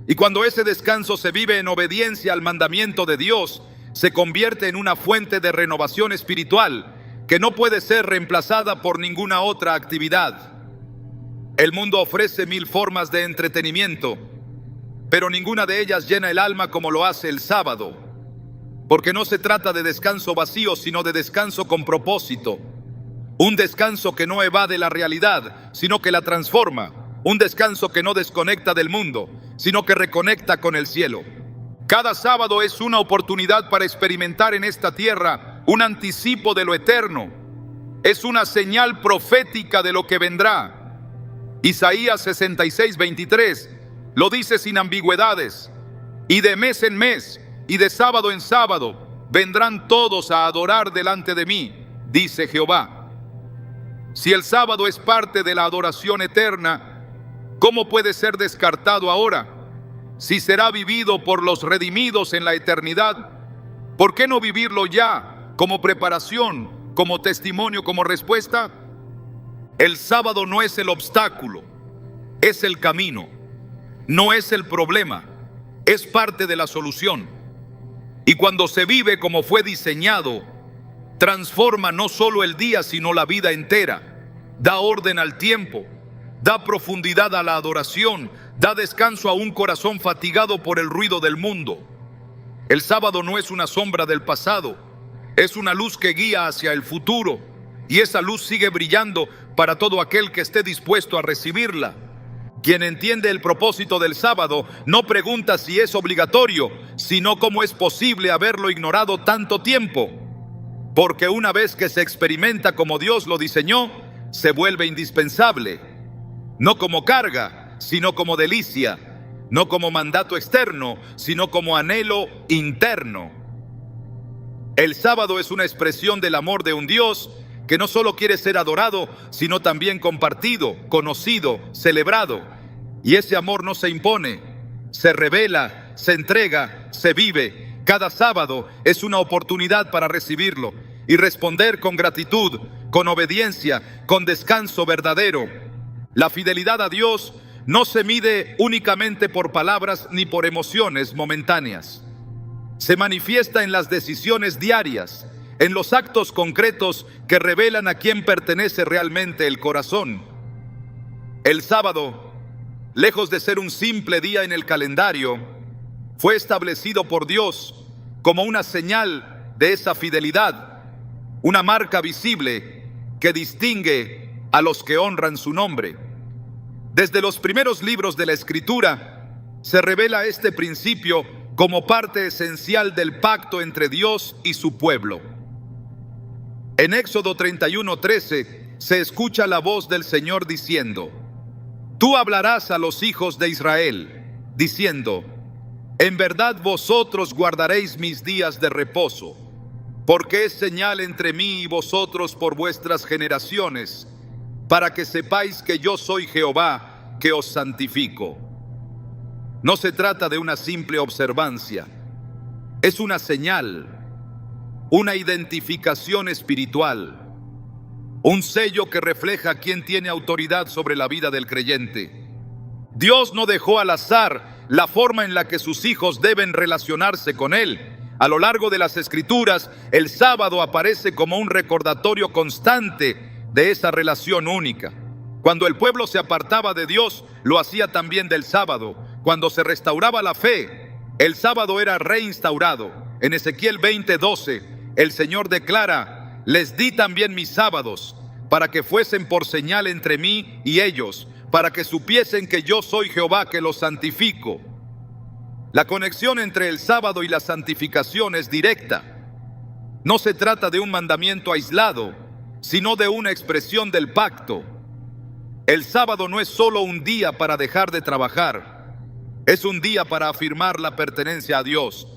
Y cuando ese descanso se vive en obediencia al mandamiento de Dios, se convierte en una fuente de renovación espiritual que no puede ser reemplazada por ninguna otra actividad. El mundo ofrece 1000 formas de entretenimiento, pero ninguna de ellas llena el alma como lo hace el sábado, porque no se trata de descanso vacío, sino de descanso con propósito. Un descanso que no evade la realidad, sino que la transforma. Un descanso que no desconecta del mundo, sino que reconecta con el cielo. Cada sábado es una oportunidad para experimentar en esta tierra un anticipo de lo eterno. Es una señal profética de lo que vendrá. Isaías 66:23 lo dice sin ambigüedades: y de mes en mes y de sábado en sábado vendrán todos a adorar delante de mí, dice Jehová. Si el sábado es parte de la adoración eterna, ¿cómo puede ser descartado ahora? Si será vivido por los redimidos en la eternidad, ¿por qué no vivirlo ya como preparación, como testimonio, como respuesta? El sábado no es el obstáculo, es el camino. No es el problema, es parte de la solución. Y cuando se vive como fue diseñado, transforma no solo el día, sino la vida entera. Da orden al tiempo, da profundidad a la adoración, da descanso a un corazón fatigado por el ruido del mundo. El sábado no es una sombra del pasado, es una luz que guía hacia el futuro, y esa luz sigue brillando para todo aquel que esté dispuesto a recibirla. Quien entiende el propósito del sábado no pregunta si es obligatorio, sino cómo es posible haberlo ignorado tanto tiempo. Porque una vez que se experimenta como Dios lo diseñó, se vuelve indispensable. No como carga, sino como delicia. No como mandato externo, sino como anhelo interno. El sábado es una expresión del amor de un Dios que no solo quiere ser adorado, sino también compartido, conocido, celebrado. Y ese amor no se impone, se revela, se entrega, se vive. Cada sábado es una oportunidad para recibirlo y responder con gratitud, con obediencia, con descanso verdadero. La fidelidad a Dios no se mide únicamente por palabras ni por emociones momentáneas. Se manifiesta en las decisiones diarias, en los actos concretos que revelan a quién pertenece realmente el corazón. El sábado, lejos de ser un simple día en el calendario, fue establecido por Dios como una señal de esa fidelidad, una marca visible que distingue a los que honran su nombre. Desde los primeros libros de la Escritura se revela este principio como parte esencial del pacto entre Dios y su pueblo. En Éxodo 31:13 se escucha la voz del Señor diciendo: Tú hablarás a los hijos de Israel, diciendo: En verdad vosotros guardaréis mis días de reposo, porque es señal entre mí y vosotros por vuestras generaciones, para que sepáis que yo soy Jehová, que os santifico. No se trata de una simple observancia, es una señal, una identificación espiritual, un sello que refleja quién tiene autoridad sobre la vida del creyente. Dios no dejó al azar la forma en la que sus hijos deben relacionarse con Él. A lo largo de las Escrituras, el sábado aparece como un recordatorio constante de esa relación única. Cuando el pueblo se apartaba de Dios, lo hacía también del sábado. Cuando se restauraba la fe, el sábado era reinstaurado. En Ezequiel 20:12, el Señor declara: Les di también mis sábados, para que fuesen por señal entre mí y ellos, para que supiesen que yo soy Jehová, que los santifico. La conexión entre el sábado y la santificación es directa. No se trata de un mandamiento aislado, sino de una expresión del pacto. El sábado no es solo un día para dejar de trabajar, es un día para afirmar la pertenencia a Dios,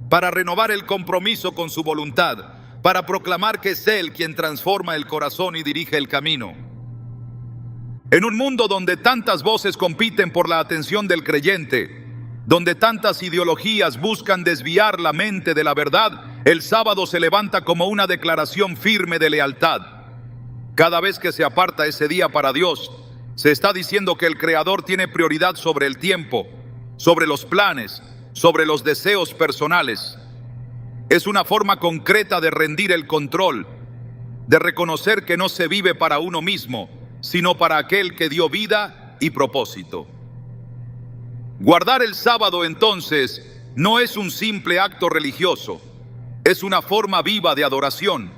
para renovar el compromiso con su voluntad, para proclamar que es Él quien transforma el corazón y dirige el camino. En un mundo donde tantas voces compiten por la atención del creyente, donde tantas ideologías buscan desviar la mente de la verdad, el sábado se levanta como una declaración firme de lealtad. Cada vez que se aparta ese día para Dios, se está diciendo que el Creador tiene prioridad sobre el tiempo, sobre los planes, sobre los deseos personales. Es una forma concreta de rendir el control, de reconocer que no se vive para uno mismo, sino para aquel que dio vida y propósito. Guardar el sábado, entonces, no es un simple acto religioso, es una forma viva de adoración.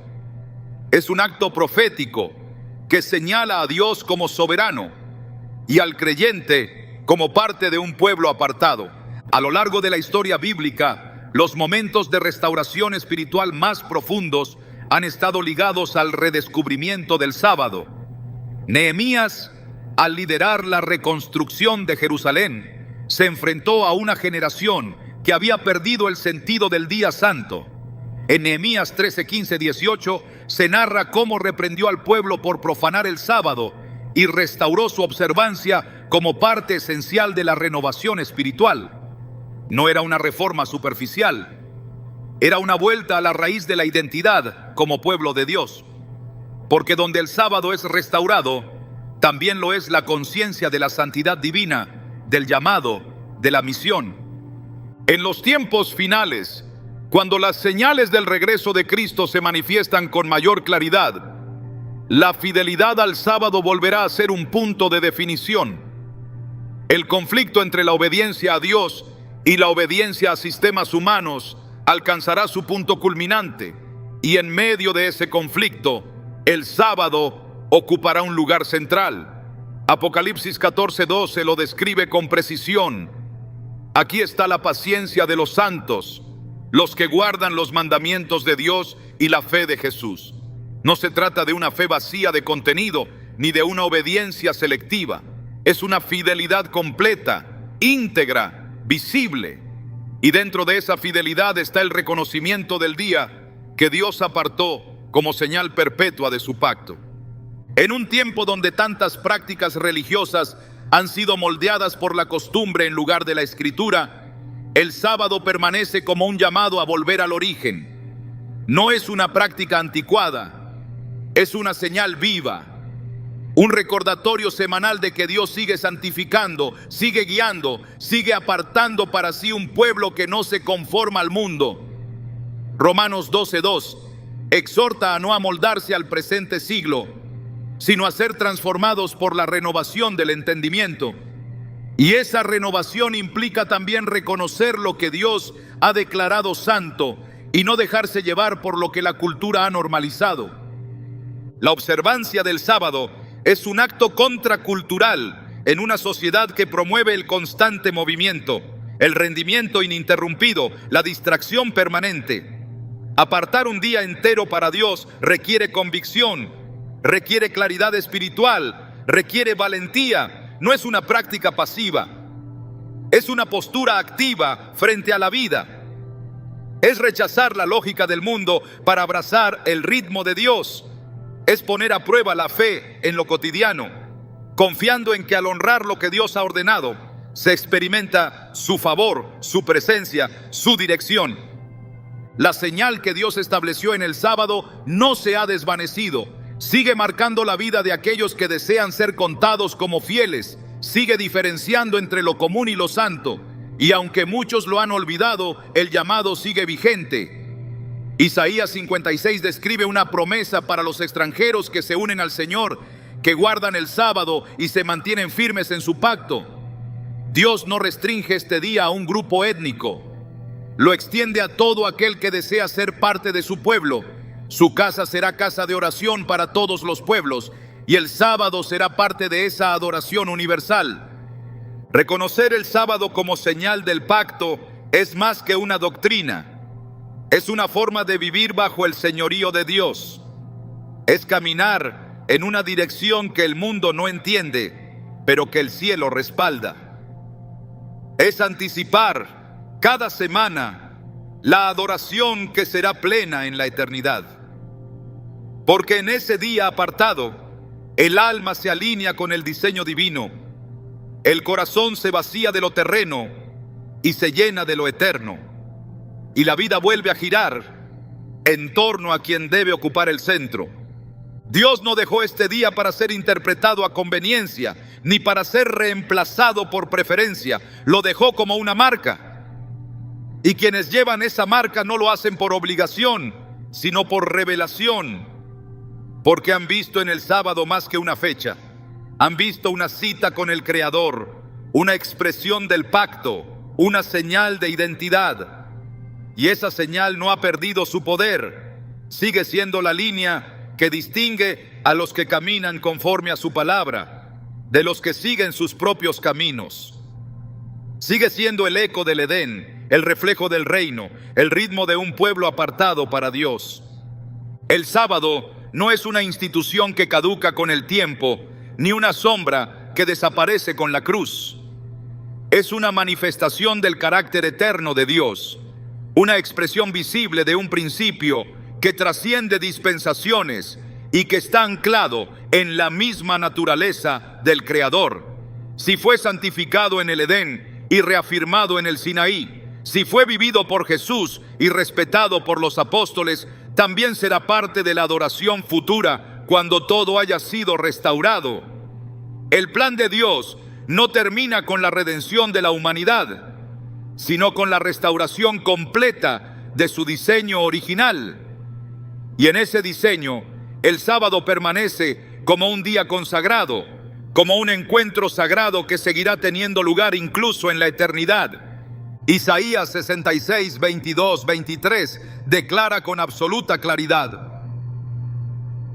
Es un acto profético que señala a Dios como soberano y al creyente como parte de un pueblo apartado. A lo largo de la historia bíblica, los momentos de restauración espiritual más profundos han estado ligados al redescubrimiento del sábado. Nehemías, al liderar la reconstrucción de Jerusalén, se enfrentó a una generación que había perdido el sentido del día santo. En Nehemías 13, 15, 18 se narra cómo reprendió al pueblo por profanar el sábado y restauró su observancia como parte esencial de la renovación espiritual. No era una reforma superficial, era una vuelta a la raíz de la identidad como pueblo de Dios. Porque donde el sábado es restaurado, también lo es la conciencia de la santidad divina, del llamado, de la misión. En los tiempos finales, cuando las señales del regreso de Cristo se manifiestan con mayor claridad, la fidelidad al sábado volverá a ser un punto de definición. El conflicto entre la obediencia a Dios y la obediencia a sistemas humanos alcanzará su punto culminante, y en medio de ese conflicto, el sábado ocupará un lugar central. Apocalipsis 14:12 lo describe con precisión. Aquí está la paciencia de los santos, los que guardan los mandamientos de Dios y la fe de Jesús. No se trata de una fe vacía de contenido, ni de una obediencia selectiva. Es una fidelidad completa, íntegra, visible. Y dentro de esa fidelidad está el reconocimiento del día que Dios apartó como señal perpetua de su pacto. En un tiempo donde tantas prácticas religiosas han sido moldeadas por la costumbre en lugar de la Escritura, el sábado permanece como un llamado a volver al origen. No es una práctica anticuada, es una señal viva, un recordatorio semanal de que Dios sigue santificando, sigue guiando, sigue apartando para sí un pueblo que no se conforma al mundo. Romanos 12:2 exhorta a no amoldarse al presente siglo, sino a ser transformados por la renovación del entendimiento. Y esa renovación implica también reconocer lo que Dios ha declarado santo y no dejarse llevar por lo que la cultura ha normalizado. La observancia del sábado es un acto contracultural en una sociedad que promueve el constante movimiento, el rendimiento ininterrumpido, la distracción permanente. Apartar un día entero para Dios requiere convicción, requiere claridad espiritual, requiere valentía. No es una práctica pasiva, es una postura activa frente a la vida. Es rechazar la lógica del mundo para abrazar el ritmo de Dios. Es poner a prueba la fe en lo cotidiano, confiando en que al honrar lo que Dios ha ordenado, se experimenta su favor, su presencia, su dirección. La señal que Dios estableció en el sábado no se ha desvanecido. Sigue marcando la vida de aquellos que desean ser contados como fieles. Sigue diferenciando entre lo común y lo santo. Y aunque muchos lo han olvidado, el llamado sigue vigente. Isaías 56 describe una promesa para los extranjeros que se unen al Señor, que guardan el sábado y se mantienen firmes en su pacto. Dios no restringe este día a un grupo étnico. Lo extiende a todo aquel que desea ser parte de su pueblo. Su casa será casa de oración para todos los pueblos, y el sábado será parte de esa adoración universal. Reconocer el sábado como señal del pacto es más que una doctrina. Es una forma de vivir bajo el señorío de Dios. Es caminar en una dirección que el mundo no entiende, pero que el cielo respalda. Es anticipar cada semana la adoración que será plena en la eternidad. Porque en ese día apartado, el alma se alinea con el diseño divino, el corazón se vacía de lo terreno y se llena de lo eterno, y la vida vuelve a girar en torno a quien debe ocupar el centro. Dios no dejó este día para ser interpretado a conveniencia, ni para ser reemplazado por preferencia. Lo dejó como una marca. Y quienes llevan esa marca no lo hacen por obligación, sino por revelación, porque han visto en el sábado más que una fecha. Han visto una cita con el Creador, una expresión del pacto, una señal de identidad. Y esa señal no ha perdido su poder. Sigue siendo la línea que distingue a los que caminan conforme a su palabra, de los que siguen sus propios caminos. Sigue siendo el eco del Edén, el reflejo del reino, el ritmo de un pueblo apartado para Dios. El sábado no es una institución que caduca con el tiempo, ni una sombra que desaparece con la cruz. Es una manifestación del carácter eterno de Dios, una expresión visible de un principio que trasciende dispensaciones y que está anclado en la misma naturaleza del Creador. Si fue santificado en el Edén y reafirmado en el Sinaí, si fue vivido por Jesús y respetado por los apóstoles, también será parte de la adoración futura cuando todo haya sido restaurado. El plan de Dios no termina con la redención de la humanidad, sino con la restauración completa de su diseño original. Y en ese diseño, el sábado permanece como un día consagrado, como un encuentro sagrado que seguirá teniendo lugar incluso en la eternidad. Isaías 66, 22, 23 declara con absoluta claridad: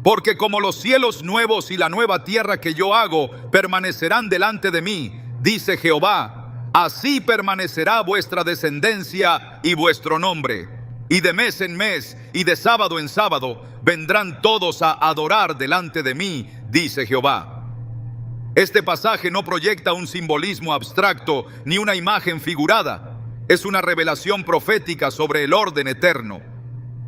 porque como los cielos nuevos y la nueva tierra que yo hago permanecerán delante de mí, dice Jehová, así permanecerá vuestra descendencia y vuestro nombre. Y de mes en mes y de sábado en sábado vendrán todos a adorar delante de mí, dice Jehová. Este pasaje no proyecta un simbolismo abstracto ni una imagen figurada. Es una revelación profética sobre el orden eterno.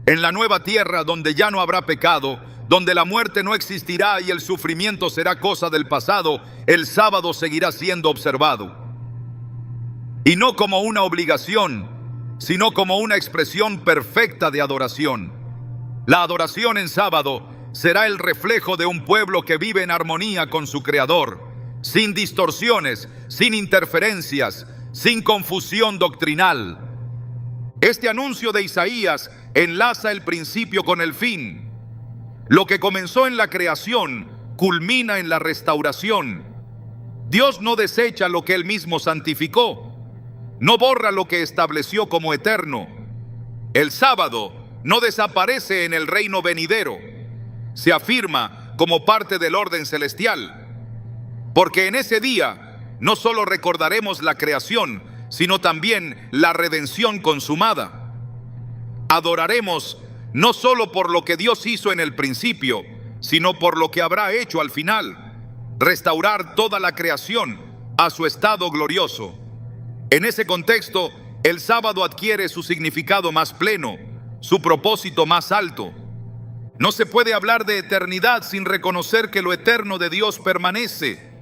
En la nueva tierra, donde ya no habrá pecado, donde la muerte no existirá y el sufrimiento será cosa del pasado, el sábado seguirá siendo observado. Y no como una obligación, sino como una expresión perfecta de adoración. La adoración en sábado será el reflejo de un pueblo que vive en armonía con su Creador, sin distorsiones, sin interferencias, sin confusión doctrinal. Este anuncio de Isaías enlaza el principio con el fin. Lo que comenzó en la creación culmina en la restauración. Dios no desecha lo que Él mismo santificó, no borra lo que estableció como eterno. El sábado no desaparece en el reino venidero, se afirma como parte del orden celestial, porque en ese día no solo recordaremos la creación, sino también la redención consumada. Adoraremos no solo por lo que Dios hizo en el principio, sino por lo que habrá hecho al final, restaurar toda la creación a su estado glorioso. En ese contexto, el sábado adquiere su significado más pleno, su propósito más alto. No se puede hablar de eternidad sin reconocer que lo eterno de Dios permanece.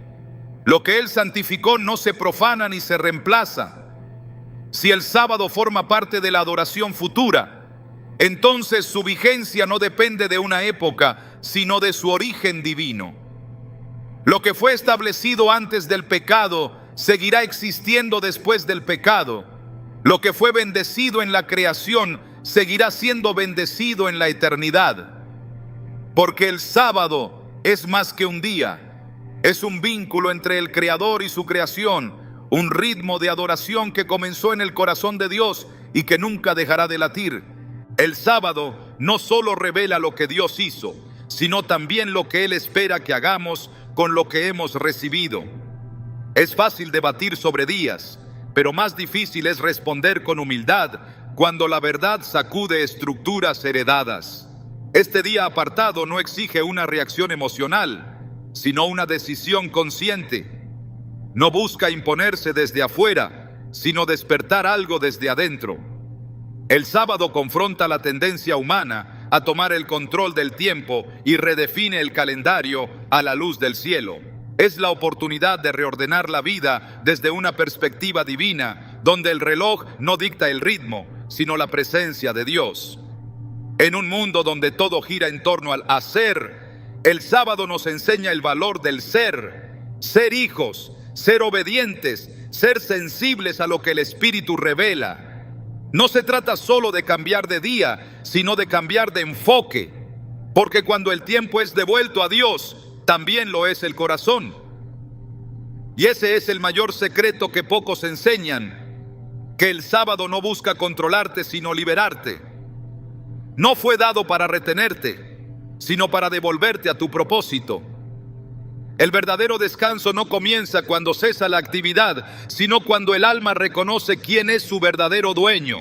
Lo que Él santificó no se profana ni se reemplaza. Si el sábado forma parte de la adoración futura, entonces su vigencia no depende de una época, sino de su origen divino. Lo que fue establecido antes del pecado seguirá existiendo después del pecado. Lo que fue bendecido en la creación seguirá siendo bendecido en la eternidad. Porque el sábado es más que un día, es un vínculo entre el Creador y su creación, un ritmo de adoración que comenzó en el corazón de Dios y que nunca dejará de latir. El sábado no solo revela lo que Dios hizo, sino también lo que Él espera que hagamos con lo que hemos recibido. Es fácil debatir sobre días, pero más difícil es responder con humildad cuando la verdad sacude estructuras heredadas. Este día apartado no exige una reacción emocional, sino una decisión consciente. No busca imponerse desde afuera, sino despertar algo desde adentro. El sábado confronta la tendencia humana a tomar el control del tiempo y redefine el calendario a la luz del cielo. Es la oportunidad de reordenar la vida desde una perspectiva divina, donde el reloj no dicta el ritmo, sino la presencia de Dios. En un mundo donde todo gira en torno al hacer, el sábado nos enseña el valor del ser hijos, ser obedientes, ser sensibles a lo que el Espíritu revela. No se trata solo de cambiar de día, sino de cambiar de enfoque, porque cuando el tiempo es devuelto a Dios, también lo es el corazón. Y ese es el mayor secreto que pocos enseñan, que el sábado no busca controlarte, sino liberarte. No fue dado para retenerte, sino para devolverte a tu propósito. El verdadero descanso no comienza cuando cesa la actividad, sino cuando el alma reconoce quién es su verdadero dueño.